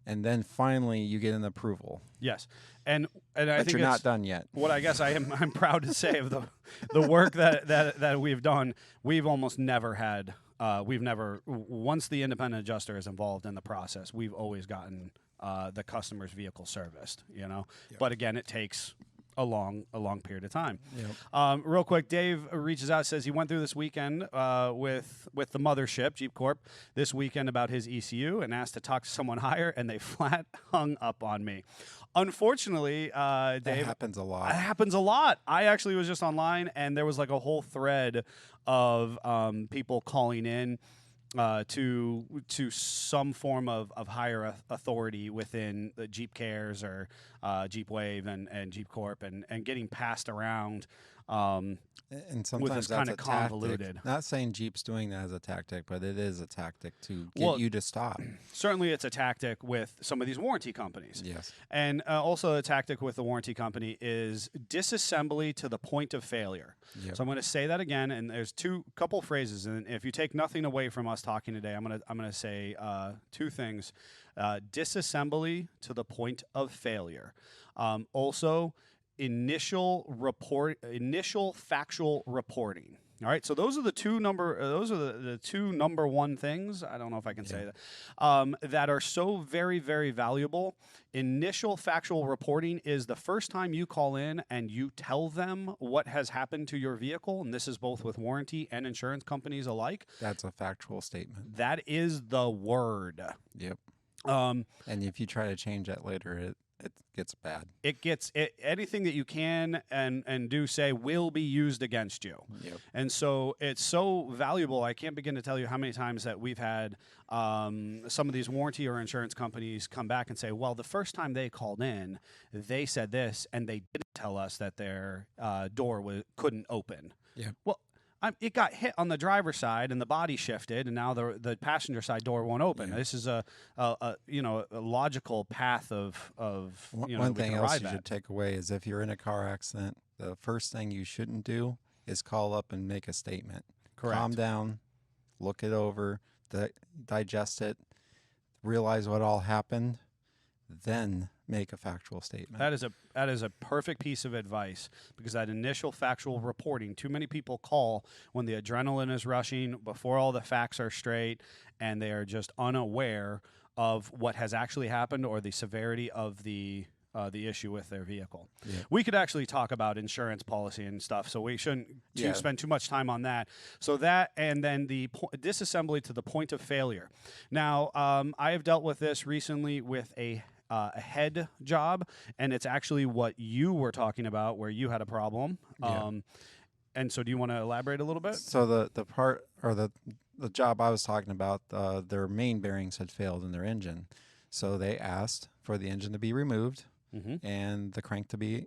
And then finally you get an approval. Yes, and I But think you're not done yet. What I guess I'm proud to say of the work that we've done, we've almost never had. Once the independent adjuster is involved in the process, we've always gotten the customer's vehicle serviced. But again, it takes a long period of time. Yep. Real quick, Dave reaches out, says he went through this weekend with the mothership, Jeep Corp, this weekend about his ECU and asked to talk to someone higher, and they flat hung up on me. Unfortunately, Dave, That happens a lot. it happens a lot. I actually was just online, and there was like a whole thread of people calling in to some form of higher authority within the Jeep Cares or Jeep Wave and Jeep Corp and getting passed around. And sometimes kinda that's a convoluted. tactic. Not saying Jeep's doing that as a tactic, but it is a tactic to get Well, you to stop. Certainly, it's a tactic with some of these warranty companies. Yes. And also a tactic with the warranty company is disassembly to the point of failure. Yep. So I'm going to say that again, and there's couple phrases, and if you take nothing away from us talking today, I'm going to say two things: disassembly to the point of failure. Also, initial factual reporting. All right, so those are the two number one things. I don't know if I can say that that are so very, very valuable. Initial factual reporting is the first time you call in and you tell them what has happened to your vehicle, and this is both with warranty and insurance companies alike. That's a factual statement. That is the word. Yep. Um, And if you try to change that later, it gets bad. anything that you can and do say will be used against you. Yep. And so it's so valuable. I can't begin to tell you how many times that we've had some of these warranty or insurance companies come back and say, well, the first time they called in, they said this, and they didn't tell us that their door couldn't open. Yeah. Well, it got hit on the driver's side and the body shifted, and now the passenger side door won't open. Yeah. This is a logical path of One thing else you should take away is if you're in a car accident, the first thing you shouldn't do is call up and make a statement. Correct. Calm down, look it over, digest it, realize what all happened, then make a factual statement. That is a perfect piece of advice, because that initial factual reporting, too many people call when the adrenaline is rushing, before all the facts are straight, and they are just unaware of what has actually happened or the severity of the issue with their vehicle. Yeah. We could actually talk about insurance policy and stuff, so we shouldn't spend too much time on that. So that, and then the disassembly to the point of failure. Now, I have dealt with this recently with a head job, and it's actually what you were talking about, where you had a problem. Yeah. And so, do you want to elaborate a little bit? So the part or the job I was talking about, their main bearings had failed in their engine, so they asked for the engine to be removed and the crank to be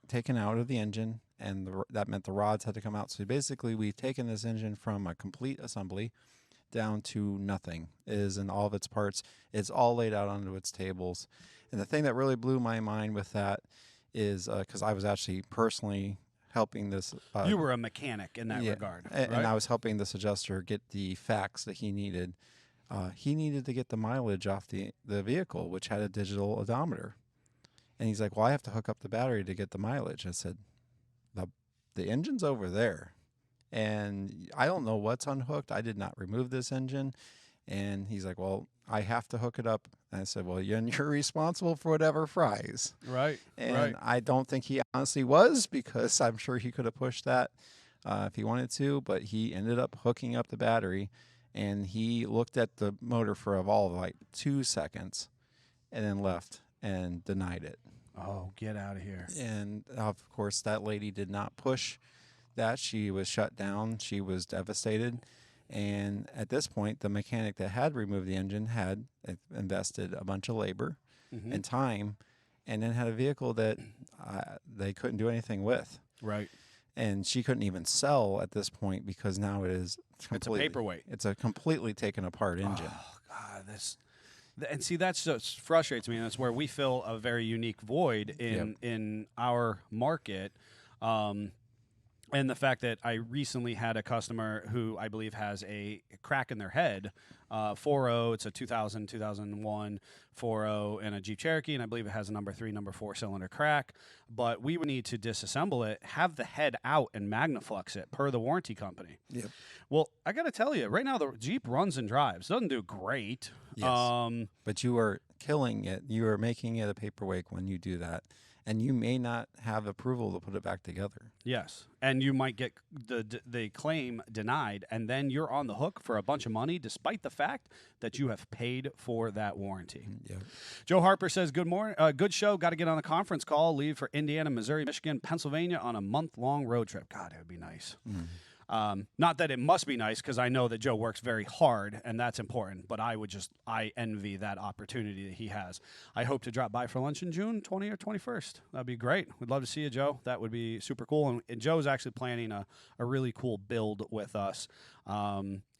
taken out of the engine, and that meant the rods had to come out. So basically, we've taken this engine from a complete assembly down to nothing. It is in all of its parts. It's all laid out onto its tables. And the thing that really blew my mind with that is because I was actually personally helping this. You were a mechanic in that regard, right? And I was helping this adjuster get the facts that he needed. He needed to get the mileage off the vehicle, which had a digital odometer. And he's like, well, I have to hook up the battery to get the mileage. I said, the engine's over there. And I don't know what's unhooked. I did not remove this engine. And he's like, well, I have to hook it up. And I said, well, you're responsible for whatever fries. Right. And I don't think he honestly was, because I'm sure he could have pushed that if he wanted to. But he ended up hooking up the battery, and he looked at the motor for like 2 seconds and then left and denied it. Oh, get out of here. And of course, that lady did not push that. She was shut down. She was devastated. And at this point, the mechanic that had removed the engine had invested a bunch of labor and time, and then had a vehicle that they couldn't do anything with. Right. And she couldn't even sell at this point, because now it's It's a paperweight. It's a completely taken apart engine. Oh, God, and see, that's just frustrates me, and that's where we fill a very unique void in our market. And the fact that I recently had a customer who I believe has a crack in their head, 4.0, it's a 2001 4.0 and a Jeep Cherokee, and I believe it has a number 3, number 4 cylinder crack. But we would need to disassemble it, have the head out, and Magnaflux it per the warranty company. Yep. Well, I got to tell you, right now the Jeep runs and drives. Doesn't do great. Yes. But you are killing it. You are making it a paperweight when you do that. and you may not have approval to put it back together. Yes, and you might get the claim denied, and then you're on the hook for a bunch of money, despite the fact that you have paid for that warranty. Yeah. Joe Harper says, "Good morning, good show. Got to get on a conference call. Leave for Indiana, Missouri, Michigan, Pennsylvania on a month-long road trip. God, it would be nice." Not that it must be nice, because I know that Joe works very hard, and that's important, but I envy that opportunity that he has. I hope to drop by for lunch in June 20 or 21st. That'd be great. We'd love to see you, Joe. That would be super cool. And Joe's actually planning a really cool build with us.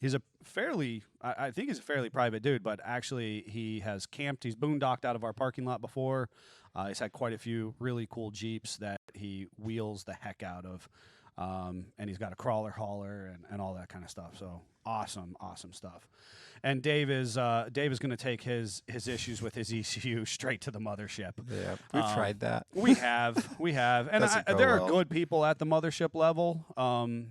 He's I think he's a fairly private dude, but actually he has camped. He's boondocked out of our parking lot before. He's had quite a few really cool Jeeps that he wheels the heck out of. And he's got a crawler hauler and all that kind of stuff. So awesome stuff. And Dave is going to take his issues with his ECU straight to the mothership. Yeah, we've tried that. We have, and there are well. good people at the mothership level.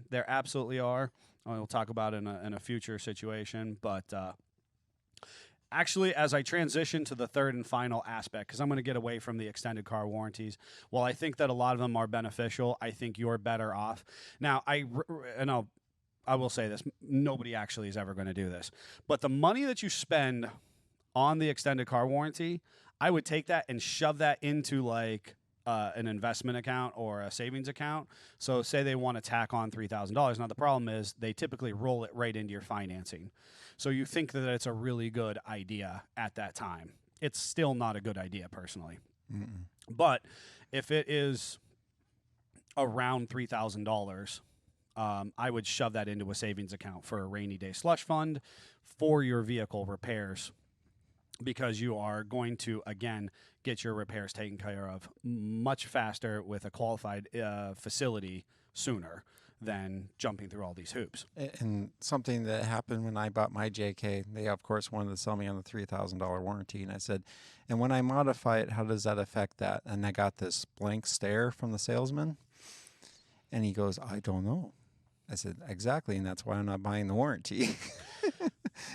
There absolutely are. We'll talk about it in a future situation, but. Actually, as I transition to the third and final aspect, because I'm going to get away from the extended car warranties, while I think that a lot of them are beneficial, I think you're better off. Now, I will say this. Nobody actually is ever going to do this. But the money that you spend on the extended car warranty, I would take that and shove that into like an investment account or a savings account. So say they want to tack on $3,000. Now, the problem is they typically roll it right into your financing. So you think that it's a really good idea at that time. It's still not a good idea, personally. Mm-mm. But if it is around $3,000, I would shove that into a savings account for a rainy day slush fund for your vehicle repairs, because you are going to, again, get your repairs taken care of much faster with a qualified facility sooner than jumping through all these hoops. And something that happened when I bought my JK, they of course wanted to sell me on the $3,000 warranty, and I said, and when I modify it, how does that affect that? And I got this blank stare from the salesman, and he goes, I don't know. I said, exactly, and that's why I'm not buying the warranty.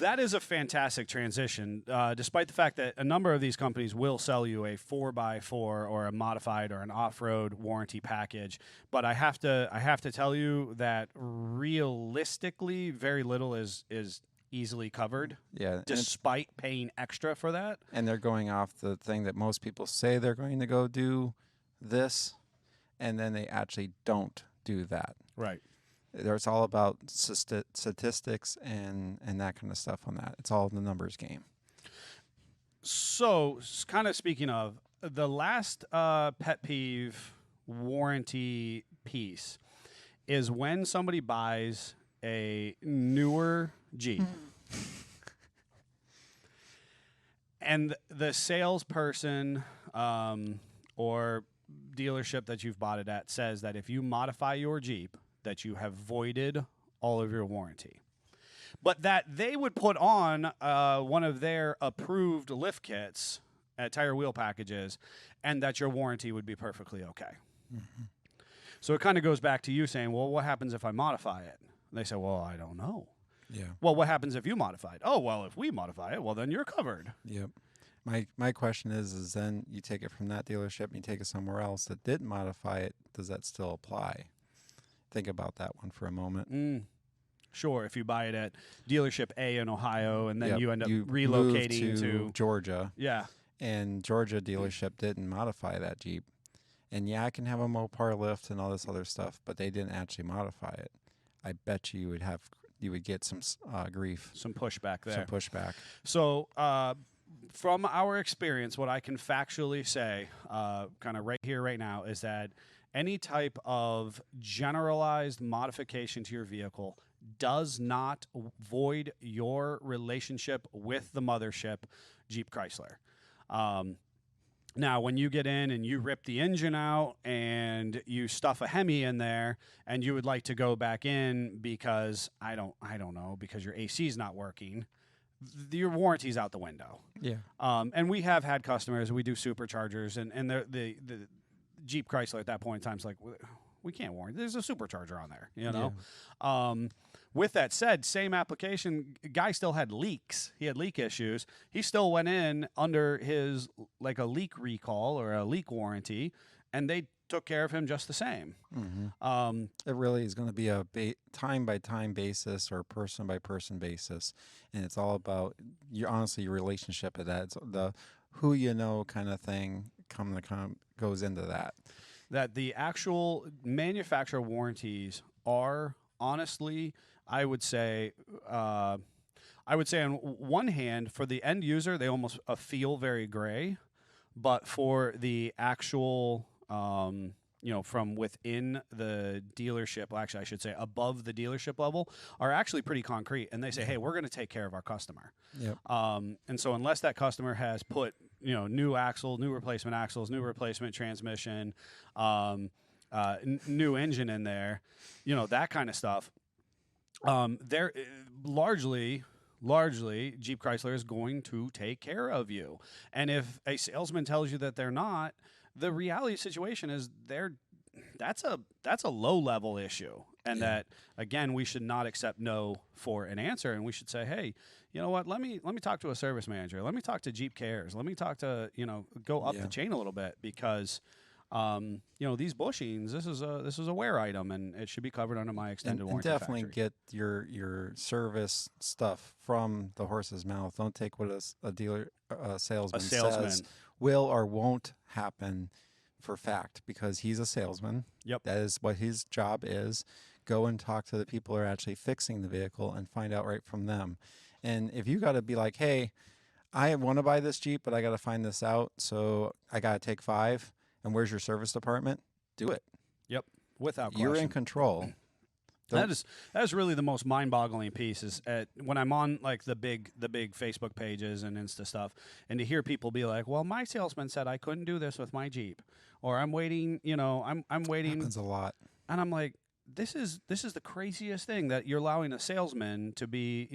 That is a fantastic transition, despite the fact that a number of these companies will sell you a 4x4 or a modified or an off-road warranty package. But I have to tell you that realistically, very little is easily covered. Yeah, despite paying extra for that. And they're going off the thing that most people say they're going to go do this, and then they actually don't do that. Right. It's all about statistics and that kind of stuff on that. It's all the numbers game. So, kind of speaking of, the last pet peeve warranty piece is when somebody buys a newer Jeep and the salesperson or dealership that you've bought it at says that if you modify your Jeep, that you have voided all of your warranty, but that they would put on one of their approved lift kits at Tire Wheel Packages, and that your warranty would be perfectly okay. Mm-hmm. So it kind of goes back to you saying, well, what happens if I modify it? And they say, well, I don't know. Yeah. Well, what happens if you modify it? Oh, well, if we modify it, well, then you're covered. Yep. My question is then you take it from that dealership and you take it somewhere else that didn't modify it. Does that still apply? Think about that one for a moment. Sure, if you buy it at dealership A in Ohio and then Yep. you end up You relocating move to Georgia. Yeah. And Georgia dealership didn't modify that Jeep. And yeah, I can have a Mopar lift and all this other stuff, but they didn't actually modify it. I bet you would get some grief. Some pushback there. Some pushback. So, from our experience, what I can factually say, kind of right here, right now, is that any type of generalized modification to your vehicle does not void your relationship with the mothership, Jeep Chrysler. Now, when you get in and you rip the engine out and you stuff a Hemi in there and you would like to go back in because, I don't know, because your AC is not working, your warranty's out the window. Yeah. And we have had customers, we do superchargers, and the Jeep Chrysler at that point in time is like, we can't warrant. There's a supercharger on there, you know? Yeah. With that said, same application, guy still had leaks. He had leak issues. He still went in under his, like a leak recall or a leak warranty and they took care of him just the same. It really is going to be a time by time basis or person by person basis, and it's all about your relationship with that. It's the who you know kind of thing goes into that. That the actual manufacturer warranties are honestly, I would say on one hand, for the end user, they almost feel very gray, but for the actual from within the dealership, well, actually I should say above the dealership level, are actually pretty concrete. And they say, hey, we're going to take care of our customer. Yep. And so unless that customer has put, new axle, new replacement axles, new replacement transmission, new engine in there, that kind of stuff, they're largely Jeep Chrysler is going to take care of you. And if a salesman tells you that they're not, the reality situation is that's a low level issue, and that again we should not accept no for an answer, and we should say, hey, you know what? Let me talk to a service manager. Let me talk to Jeep Cares. Let me talk to go up the chain a little bit, because these bushings, this is a wear item, and it should be covered under my extended warranty. And definitely factory. get your service stuff from the horse's mouth. Don't take what a salesman says will or won't happen for fact, because he's a salesman. Yep. That is what his job is. Go and talk to the people who are actually fixing the vehicle and find out right from them. And if you got to be like, hey, I want to buy this Jeep, but I got to find this out, so I got to take 5. And where's your service department? Do it. Yep. Without question. You're in control. That is really the most mind-boggling piece, is when I'm on like the big Facebook pages and Insta stuff, and to hear people be like, well, my salesman said I couldn't do this with my Jeep, or I'm waiting, I'm waiting. Happens a lot. And I'm like, this is the craziest thing, that you're allowing a salesman to be,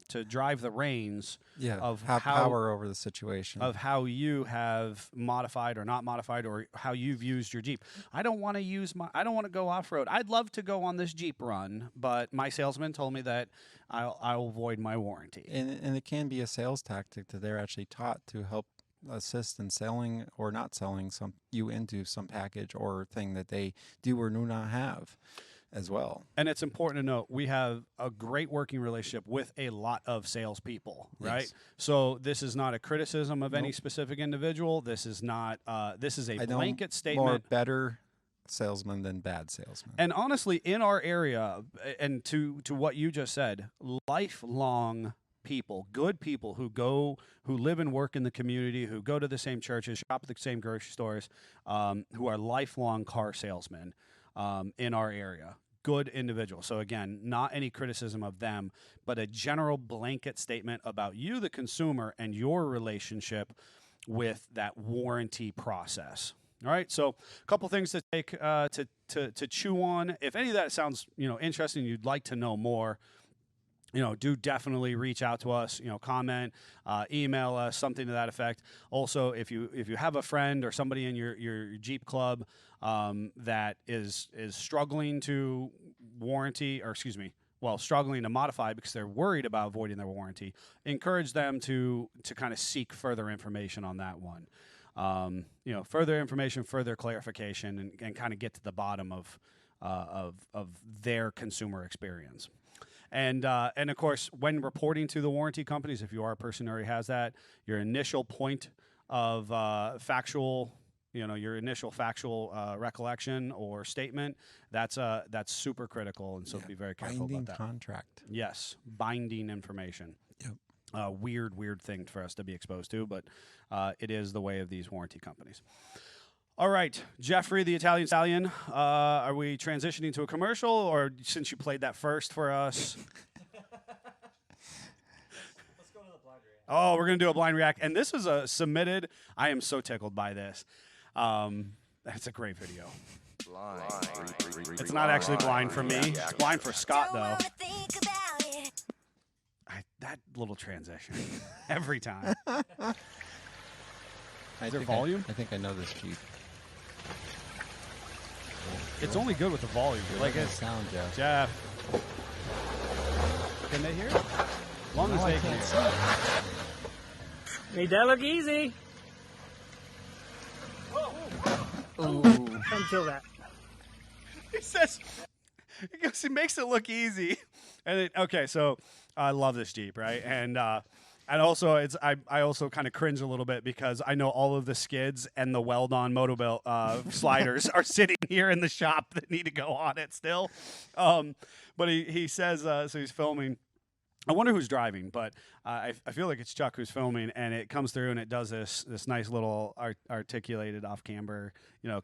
to drive the reins of have power over the situation, of how you have modified or not modified, or how you've used your Jeep. I don't want to go off road. I'd love to go on this Jeep run, but my salesman told me that I'll void my warranty. And it can be a sales tactic that they're actually taught to help assist in selling or not selling you into some package or thing that they do or do not have as well. And it's important to note, we have a great working relationship with a lot of salespeople, right? Yes. So this is not a criticism of any specific individual. This is not. This is a blanket statement. More better salesmen than bad salesmen. And honestly, in our area, and to what you just said, lifelong people, good people who live and work in the community, who go to the same churches, shop at the same grocery stores, who are lifelong car salesmen in our area. Good individuals. So again, not any criticism of them, but a general blanket statement about you, the consumer, and your relationship with that warranty process. All right, so a couple things to take to chew on. If any of that sounds interesting, you'd like to know more, do definitely reach out to us. Comment, email us, something to that effect. Also, if you have a friend or somebody in your Jeep club that is struggling to struggling to modify because they're worried about voiding their warranty, encourage them to kind of seek further information on that one. Further information, further clarification, and kind of get to the bottom of their consumer experience. And of course, when reporting to the warranty companies, if you are a person who already has that, your initial point of factual, your initial factual recollection or statement, that's super critical, and so be very careful about that. Binding contract. Yes, binding information. Yep. Weird thing for us to be exposed to, but it is the way of these warranty companies. All right, Jeffrey, the Italian Stallion, are we transitioning to a commercial, or since you played that first for us? Let's go to the blind react. Oh, we're going to do a blind react. And this was submitted. I am so tickled by this. That's a great video. It's not actually blind for me. It's blind for Scott, though. That little transition. Every time. Is there volume? I think I know this Jeep. It's only good with the volume. Like it sound, Jeff. Jeff. Can they hear it? As long as they can. Made that look easy. Until that. He says, he makes it look easy. And okay, so I love this Jeep, right? And also I also kind of cringe a little bit because I know all of the skids and the weld-on Motobilt sliders are sitting here in the shop that need to go on it still. But he says, so he's filming. I wonder who's driving, but I feel like it's Chuck who's filming, and it comes through and it does this nice little articulated off camber,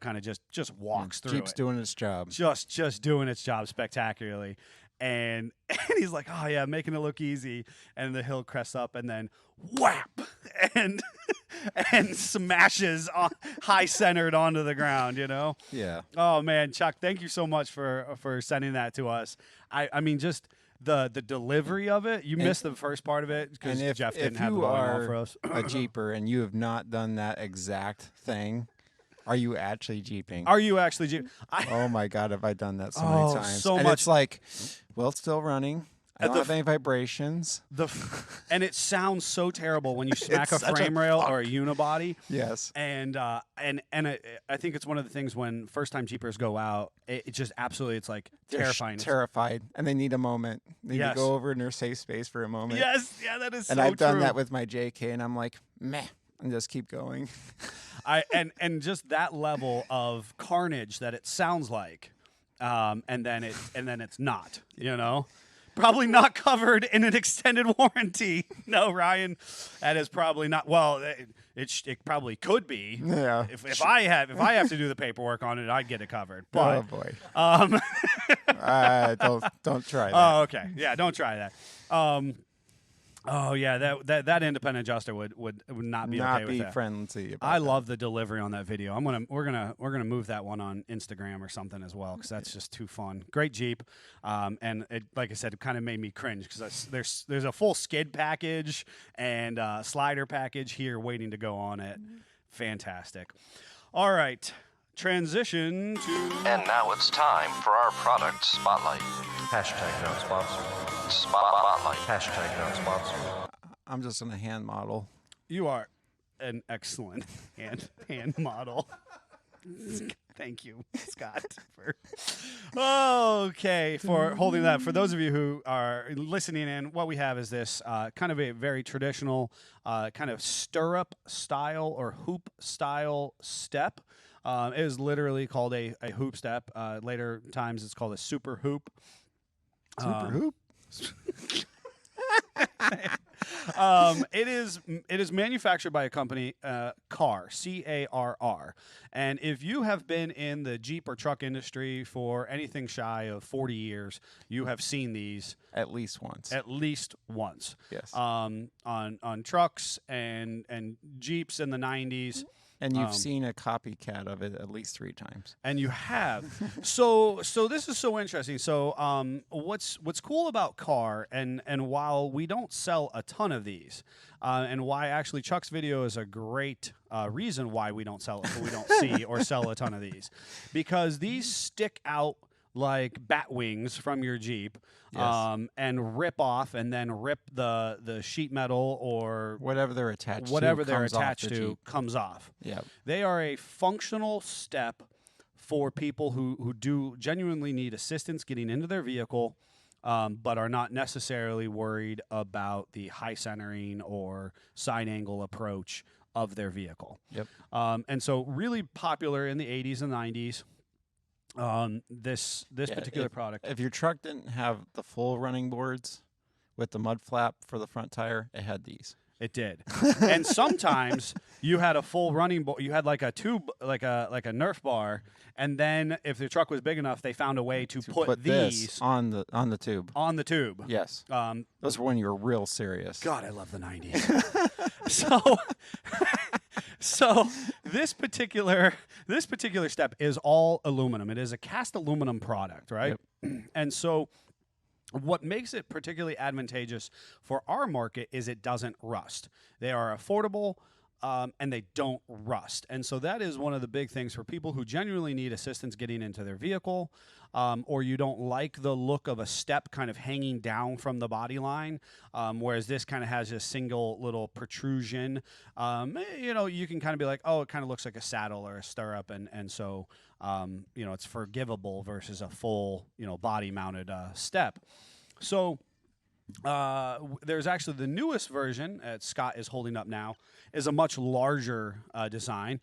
kind of just walks through. Jeep's it. doing its job. Just doing its job spectacularly. And he's like, oh yeah, making it look easy. And the hill crests up and then whap and smashes high centered onto the ground, Yeah. Oh man, Chuck, thank you so much for sending that to us. I mean, just the delivery of it. You missed the first part of it because Jeff didn't have the volume on for us. A Jeeper and you have not done that exact thing, are you actually Jeeping? Are you actually Jeep? Oh my God, have I done that so many times? So and much. It's like, well, it's still running. I don't have any vibrations. And it sounds so terrible when you smack a It's such a frame rail fuck. or a unibody. Yes. And I think it's one of the things when first time Jeepers go out, it just absolutely, it's like They're terrifying. terrified, and they need a moment. They need Yes. to go over in their safe space for a moment. Yes, yeah, that is And so I've done true. that with my JK, and I'm like, meh, and just keep going. And just that level of carnage that it sounds like, and then it's not, Probably not covered in an extended warranty. No, Ryan, that is probably not. Well, it probably could be. Yeah. If I have to do the paperwork on it, I'd get it covered. But Oh boy. Don't try that. oh, okay. Yeah, don't try that. Oh yeah, that independent adjuster would not be Not okay with be that. friendly. About I that. love the delivery on that video. We're gonna move that one on Instagram or something as well because that's just too fun. Great Jeep, and it, like I said, it kind of made me cringe because there's a full skid package and slider package here waiting to go on it. Fantastic. All right, transition to. And now it's time for our product spotlight. Hashtag not sponsored. Spotlight. Hashtag not sponsored. I'm just gonna hand model. You are an excellent hand model. Thank you, Scott. For holding that. For those of you who are listening in, what we have is this kind of a very traditional kind of stirrup style or hoop style step. It is literally called a hoop step. Later times, it's called a super hoop. Super hoop. It is manufactured by a company, CARR, CARR. And if you have been in the Jeep or truck industry for anything shy of 40 years, you have seen these At least once. at least once. Yes. On trucks and Jeeps in the 90s. And you've seen a copycat of it at least 3 times. And you have. so this is so interesting. So what's cool about CARR, and while we don't sell a ton of these, and why actually Chuck's video is a great reason why we don't see or sell a ton of these, because these stick out like bat wings from your Jeep, Yes. and rip off and then rip the sheet metal or Whatever they're attached whatever to. they're comes off attached the to Jeep. comes off. Yeah. They are a functional step for people who do genuinely need assistance getting into their vehicle, but are not necessarily worried about the high centering or side angle approach of their vehicle. Yep. And so really popular in the 80s and 90s. This Yeah, particular product. If your truck didn't have the full running boards with the mud flap for the front tire, it had these. It did. And sometimes you had a full running board. You had like a tube, like a Nerf bar, and then if the truck was big enough, they found a way to put this these on the tube. on the tube. Yes. Those were when you were real serious. God, I love the 90s. So this particular step is all aluminum. It is a cast aluminum product, right? And so what makes it particularly advantageous for our market is it doesn't rust. They are affordable. and they don't rust. And so that is one of the big things for people who genuinely need assistance getting into their vehicle, or you don't like the look of a step kind of hanging down from the body line, whereas this kind of has a single little protrusion. You can kind of be like, oh, it kind of looks like a saddle or a stirrup, and so it's forgivable versus a full body mounted step. So there's actually the newest version that Scott is holding up now is a much larger design.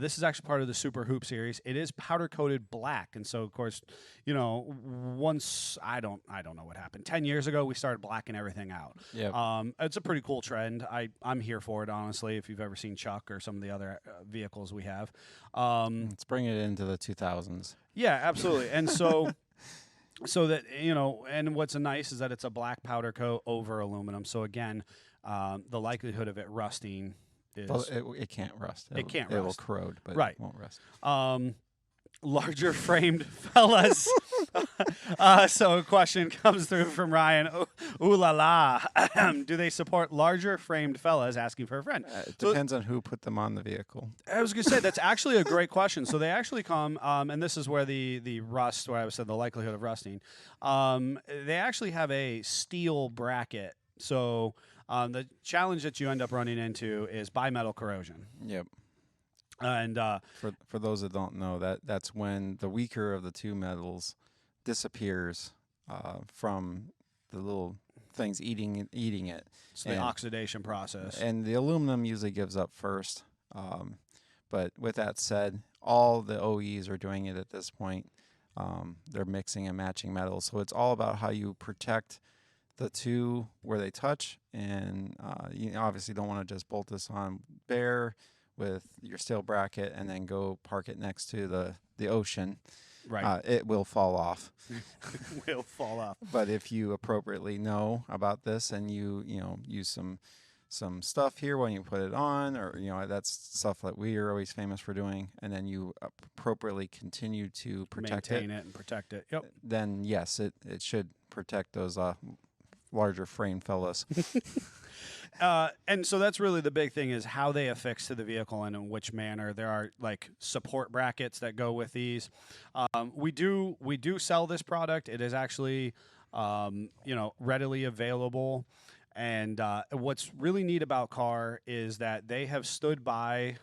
This is actually part of the Super Hoop series. It is powder coated black, and so of course, once I don't know what happened. 10 years ago, we started blacking everything out. Yeah. It's a pretty cool trend. I'm here for it, honestly. If you've ever seen Chuck or some of the other vehicles we have, Let's bring it into the 2000s. yeah, absolutely. And so. So that, and what's nice is that it's a black powder coat over aluminum. So again, the likelihood of it rusting is Well, it can't rust. It can't It will rust. corrode, but Right. it won't rust. larger framed fellas. So a question comes through from Ryan. Ooh la la. Do they support larger framed fellas? Asking for a friend. It So- depends on who put them on the vehicle. I was going to say that's actually a great question. So they actually come, and this is where the rust, where I said the likelihood of rusting. They actually have a steel bracket. So the challenge that you end up running into is bimetal corrosion. Yep. And For those that don't know, that's when the weaker of the two metals disappears from the little things eating it. it's the oxidation process. And the aluminum usually gives up first. But with that said, all the OEs are doing it at this point. They're mixing and matching metals. So it's all about how you protect the two where they touch. And you obviously don't want to just bolt this on bare with your steel bracket and then go park it next to the ocean. Right. It will fall off. Will fall off. But if you appropriately know about this and you use some stuff here when you put it on, or that's stuff that we are always famous for doing, and then you appropriately continue to protect Maintain it and protect it. Yep. then yes, it should protect those larger frame fellas. And so that's really the big thing is how they affix to the vehicle and in which manner. There are like support brackets that go with these. We do sell this product. It is actually readily available. And what's really neat about Carr is that they have stood by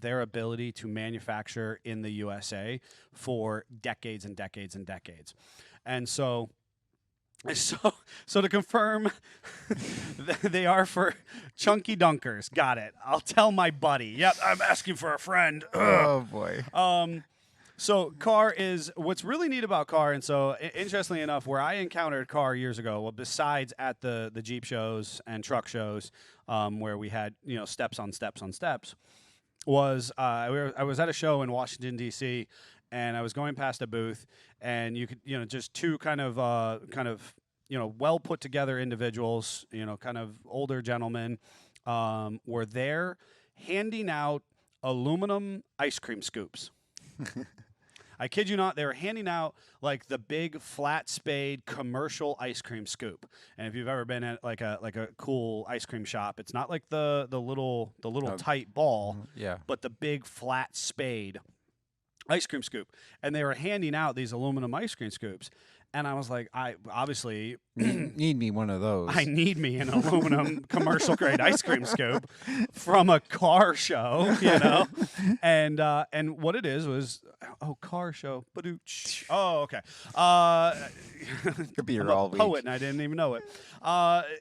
their ability to manufacture in the USA for decades and decades and decades. And so to confirm, they are for chunky dunkers. Got it. I'll tell my buddy. Yep, I'm asking for a friend. Oh boy. So Carr is what's really neat about Carr, and so interestingly enough, where I encountered Carr years ago, well, besides at the Jeep shows and truck shows, where we had steps on steps on steps, was I was at a show in Washington D.C. and I was going past a booth, and you could just two kind of well put together individuals, kind of older gentlemen, were there handing out aluminum ice cream scoops. I kid you not, they were handing out like the big flat spade commercial ice cream scoop. And if you've ever been at like a cool ice cream shop, it's not like the little tight ball, Yeah. but the big flat spade ice cream scoop. And they were handing out these aluminum ice cream scoops. And I was like, I obviously Need me one of those. I need me an aluminum commercial grade ice cream scoop from a car show, and what it is was car show. Badooch. Oh, okay. Could be I'm here a all week. poet and I didn't even know it.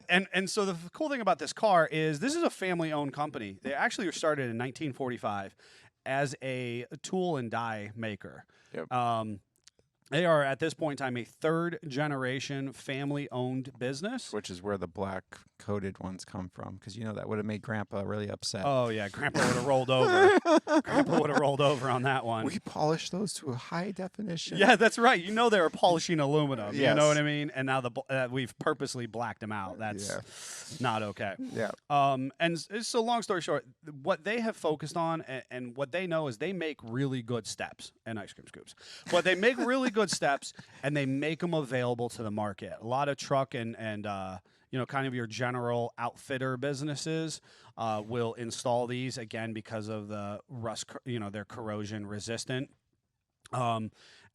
And so the cool thing about this car is this is a family owned company. They actually were started in 1945 as a tool and die maker. Yep. They are, at this point in time, a third-generation family-owned business. Which is where the black coated ones come from, because that would have made Grandpa really upset. Oh, yeah, Grandpa would have rolled over. Grandpa would have rolled over on that one. We polished those to a high definition. Yeah, that's right. They were polishing aluminum. You Yes. know what I mean? And now we've purposely blacked them out. That's not okay. Yeah. And so long story short, what they have focused on and what they know is they make really good steps and ice cream scoops. But they make really good steps and they make them available to the market. A lot of truck and kind of your general outfitter businesses will install these again because of the rust. They're corrosion resistant.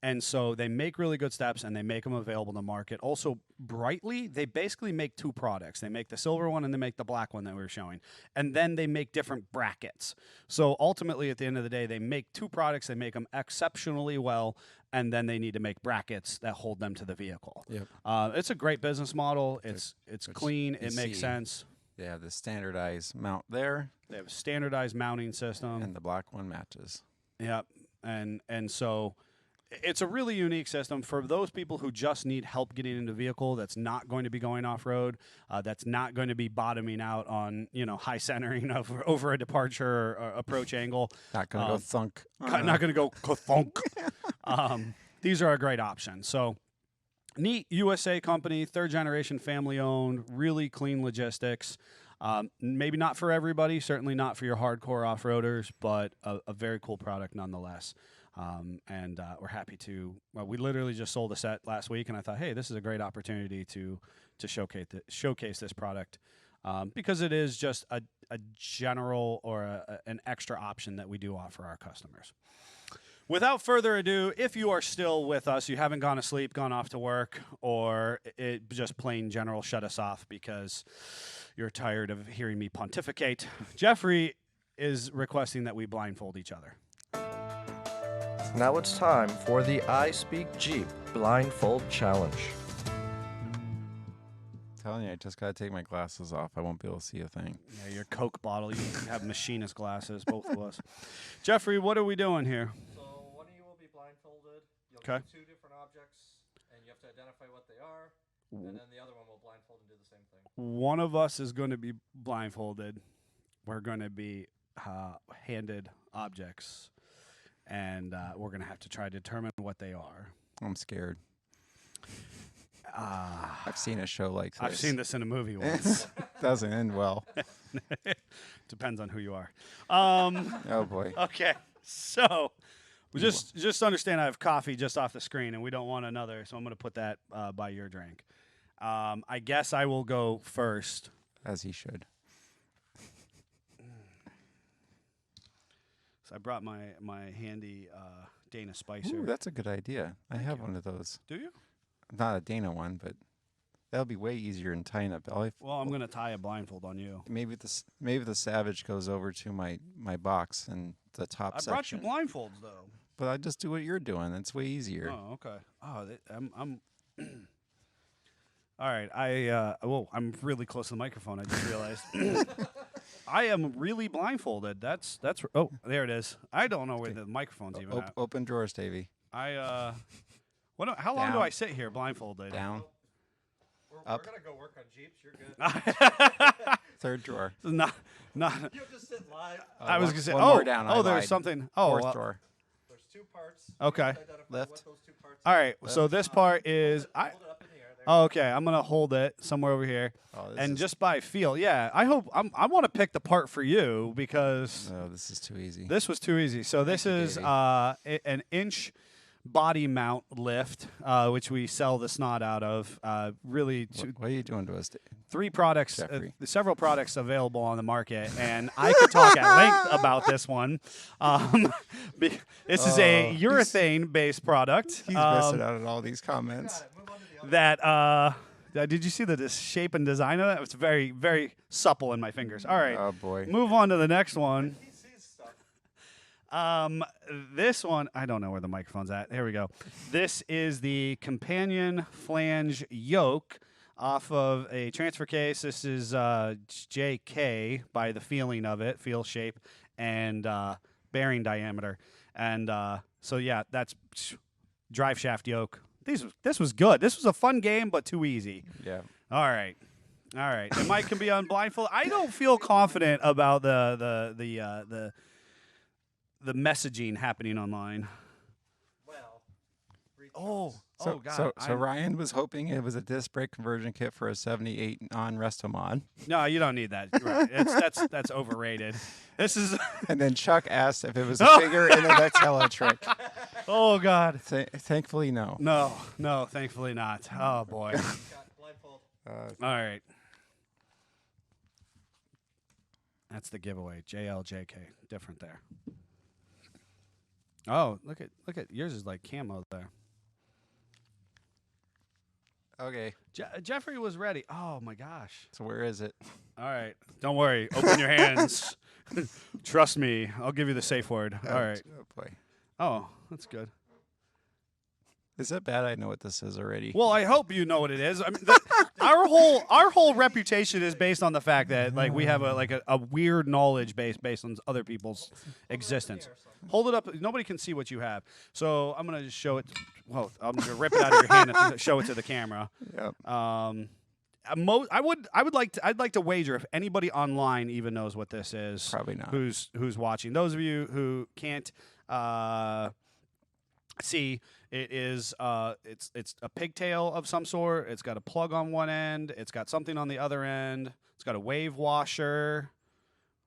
And so they make really good steps and they make them available to market. Also, Brightly, they basically make two products. They make the silver one and they make the black one that we were showing. And then they make different brackets. So ultimately, at the end of the day, they make two products. They make them exceptionally well. And then they need to make brackets that hold them to the vehicle. Yep. It's a great business model. It's clean. It makes see. sense. They have the standardized mount there, They have a standardized mounting system. and the black one matches. Yep. And so it's a really unique system for those people who just need help getting into a vehicle that's not going to be going off road, that's not going to be bottoming out on high centering over a departure or approach angle. Not gonna go thunk. Not going to go thunk. These are a great option. So neat USA company, third generation family owned, really clean logistics. Maybe not for everybody, certainly not for your hardcore off-roaders, but a very cool product nonetheless. And we're happy to. Well, we literally just sold a set last week, and I thought, hey, this is a great opportunity to showcase this product because it is just a general or an extra option that we do offer our customers. Without further ado, if you are still with us, you haven't gone to sleep, gone off to work, or it just plain general shut us off because you're tired of hearing me pontificate, Jeffrey is requesting that we blindfold each other. Now it's time for the I Speak Jeep Blindfold Challenge. Telling you, I just gotta take my glasses off. I won't be able to see a thing. Yeah, your Coke bottle. You have machinist glasses, both of us. Jeffrey, what are we doing here? So one of you will be blindfolded. You'll Okay. get two different objects, and you have to identify what they are. And then the other one will blindfold and do the same thing. One of us is going to be blindfolded. We're going to be handed objects, and we're going to have to try to determine what they are. I'm scared. I've seen a show like this. I've seen this in a movie once. Doesn't end well. Depends on who you are. Oh boy. Okay, so just understand I have coffee just off the screen, and we don't want another, so I'm going to put that by your drink. I guess I will go first. As he should. So I brought my handy Dana Spicer. Ooh, that's a good idea. I have you. one of those. Do you? Not a Dana one, but that'll be way easier than tying up. Well, I'm going to tie a blindfold on you. Maybe the Savage goes over to my box and the top I brought you section. blindfolds, though. But I just do what you're doing. It's way easier. Oh, okay. Oh, I'm. All right. I'm really close to the microphone. I just realized. I am really blindfolded. That's. Oh, there it is. I don't know where the microphone's even at. Open drawers, Davey. How long do Down. I sit here blindfolded? Down. We're Up. going to go work on Jeeps. You're good. Third drawer. not. You'll just sit live. I was gonna say. one Oh, more down, I oh, there's lied. something. Oh, Fourth drawer. There's two parts. Okay. You have to identify Left. what those two parts all are. right. So this part is Hold it up in the air. There. Oh, okay. I'm gonna hold it somewhere over here, Oh, this and is- just by feel, yeah. I hope I want to pick the part for you because Oh, this is too easy. this was too easy. So this you, is Davey. an inch body mount lift, which we sell the snot out of. Really, What are you doing to us? three products, Jeffrey. several products available on the market, and I could talk at length about this one. This is a urethane-based product. He's missing out on all these comments. Move on to the other. Did you see the shape and design of that? It's very, very supple in my fingers. All right, Oh boy. move on to the next one. He sees stuff. This one, I don't know where the microphone's at. Here we go. This is the companion flange yoke off of a transfer case. This is JK by the feeling of it, feel, shape, and bearing diameter. And so, yeah, that's drive shaft yoke. This was good. This was a fun game, but too easy. Yeah. All right. And Mike can be on blindfold. I don't feel confident about the messaging happening online. Well, Oh So, God. so Ryan was hoping it was a disc brake conversion kit for a 78 on Restomod. No, you don't need that. Right. That's overrated. This is And then Chuck asked if it was a figure in an Nutella trick. oh God. Thankfully, no. No, thankfully not. Oh boy. got blindfold. All right. That's the giveaway. JLJK. Different there. Oh, look at yours is like camo there. Okay. Jeffrey was ready. Oh my gosh. So where is it? All right. Don't worry. Open your hands. Trust me. I'll give you the safe word. All right. Oh boy. Oh, that's good. Is it bad? I know what this is already. Well, I hope you know what it is. I mean, our whole reputation is based on the fact that like we have a weird knowledge base based on other people's existence. Hold it up. Nobody can see what you have. So I'm gonna just show it. Well, I'm gonna rip it out of your hand and show it to the camera. Yep. I'd like to wager if anybody online even knows what this is. Probably not. Who's watching? Those of you who can't see, it is it's a pigtail of some sort. It's got a plug on one end. It's got something on the other end. It's got a wave washer.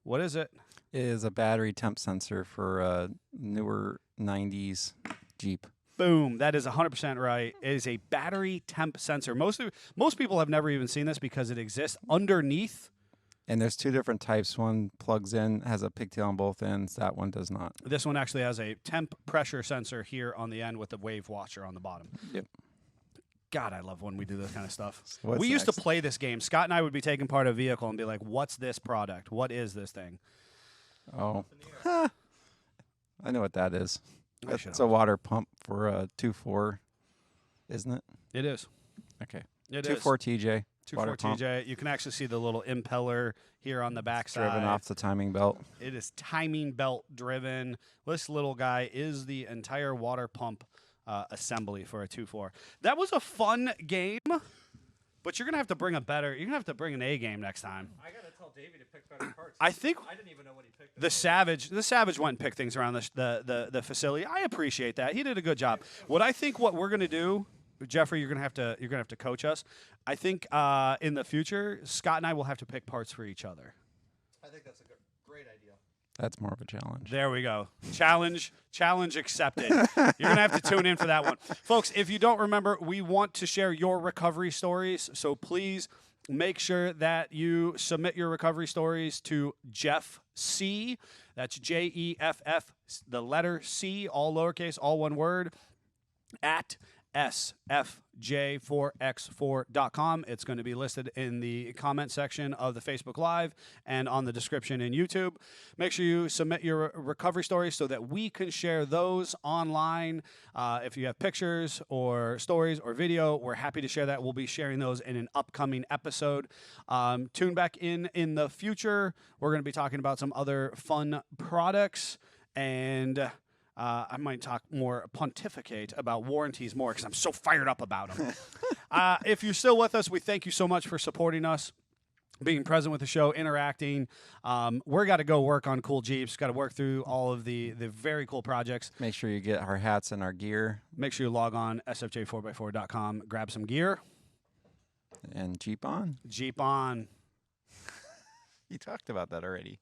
What is it? It is a battery temp sensor for a newer 90s Jeep. Boom. That is 100% right. It is a battery temp sensor. Most people have never even seen this because it exists underneath. And there's two different types. One plugs in, has a pigtail on both ends. That one does not. This one actually has a temp pressure sensor here on the end with a wave washer on the bottom. Yep. God, I love when we do this kind of stuff. What's we used to next? play this game. Scott and I would be taking part of a vehicle and be like, what's this product? What is this thing? Oh. I know what that is. I should It's a water pump for a 2.4, isn't it? It is. Okay. It 2.4 TJ. 2.4 water pump. TJ. You can actually see the little impeller here on the backside. Driven off the timing belt. It is timing belt driven. This little guy is the entire water pump assembly for a 2.4. That was a fun game, but you're gonna have to bring an A game next time. I gotta tell Davey to pick better parts. I think I didn't even know what he picked. the Savage went and picked things around the facility. I appreciate that. He did a good job. What we're gonna do, Jeffrey, you're gonna have to coach us. I think in the future, Scott and I will have to pick parts for each other. I think that's a great idea. That's more of a challenge. There we go. Challenge accepted. You're going to have to tune in for that one. Folks, if you don't remember, we want to share your recovery stories. So please make sure that you submit your recovery stories to Jeff C. That's JEFF, the letter C, all lowercase, all one word, at sfj4x4.com. It's going to be listed in the comment section of the Facebook Live and on the description in YouTube. Make sure you submit your recovery stories so that we can share those online. If you have pictures or stories or video, we're happy to share that. We'll be sharing those in an upcoming episode. Tune back in the future. We're going to be talking about some other fun products, and I might pontificate about warranties more because I'm so fired up about them. If you're still with us, we thank you so much for supporting us, being present with the show, interacting. We're got to go work on cool Jeeps. Got to work through all of the very cool projects. Make sure you get our hats and our gear. Make sure you log on, sfj4x4.com, grab some gear. And Jeep on. Jeep on. You talked about that already.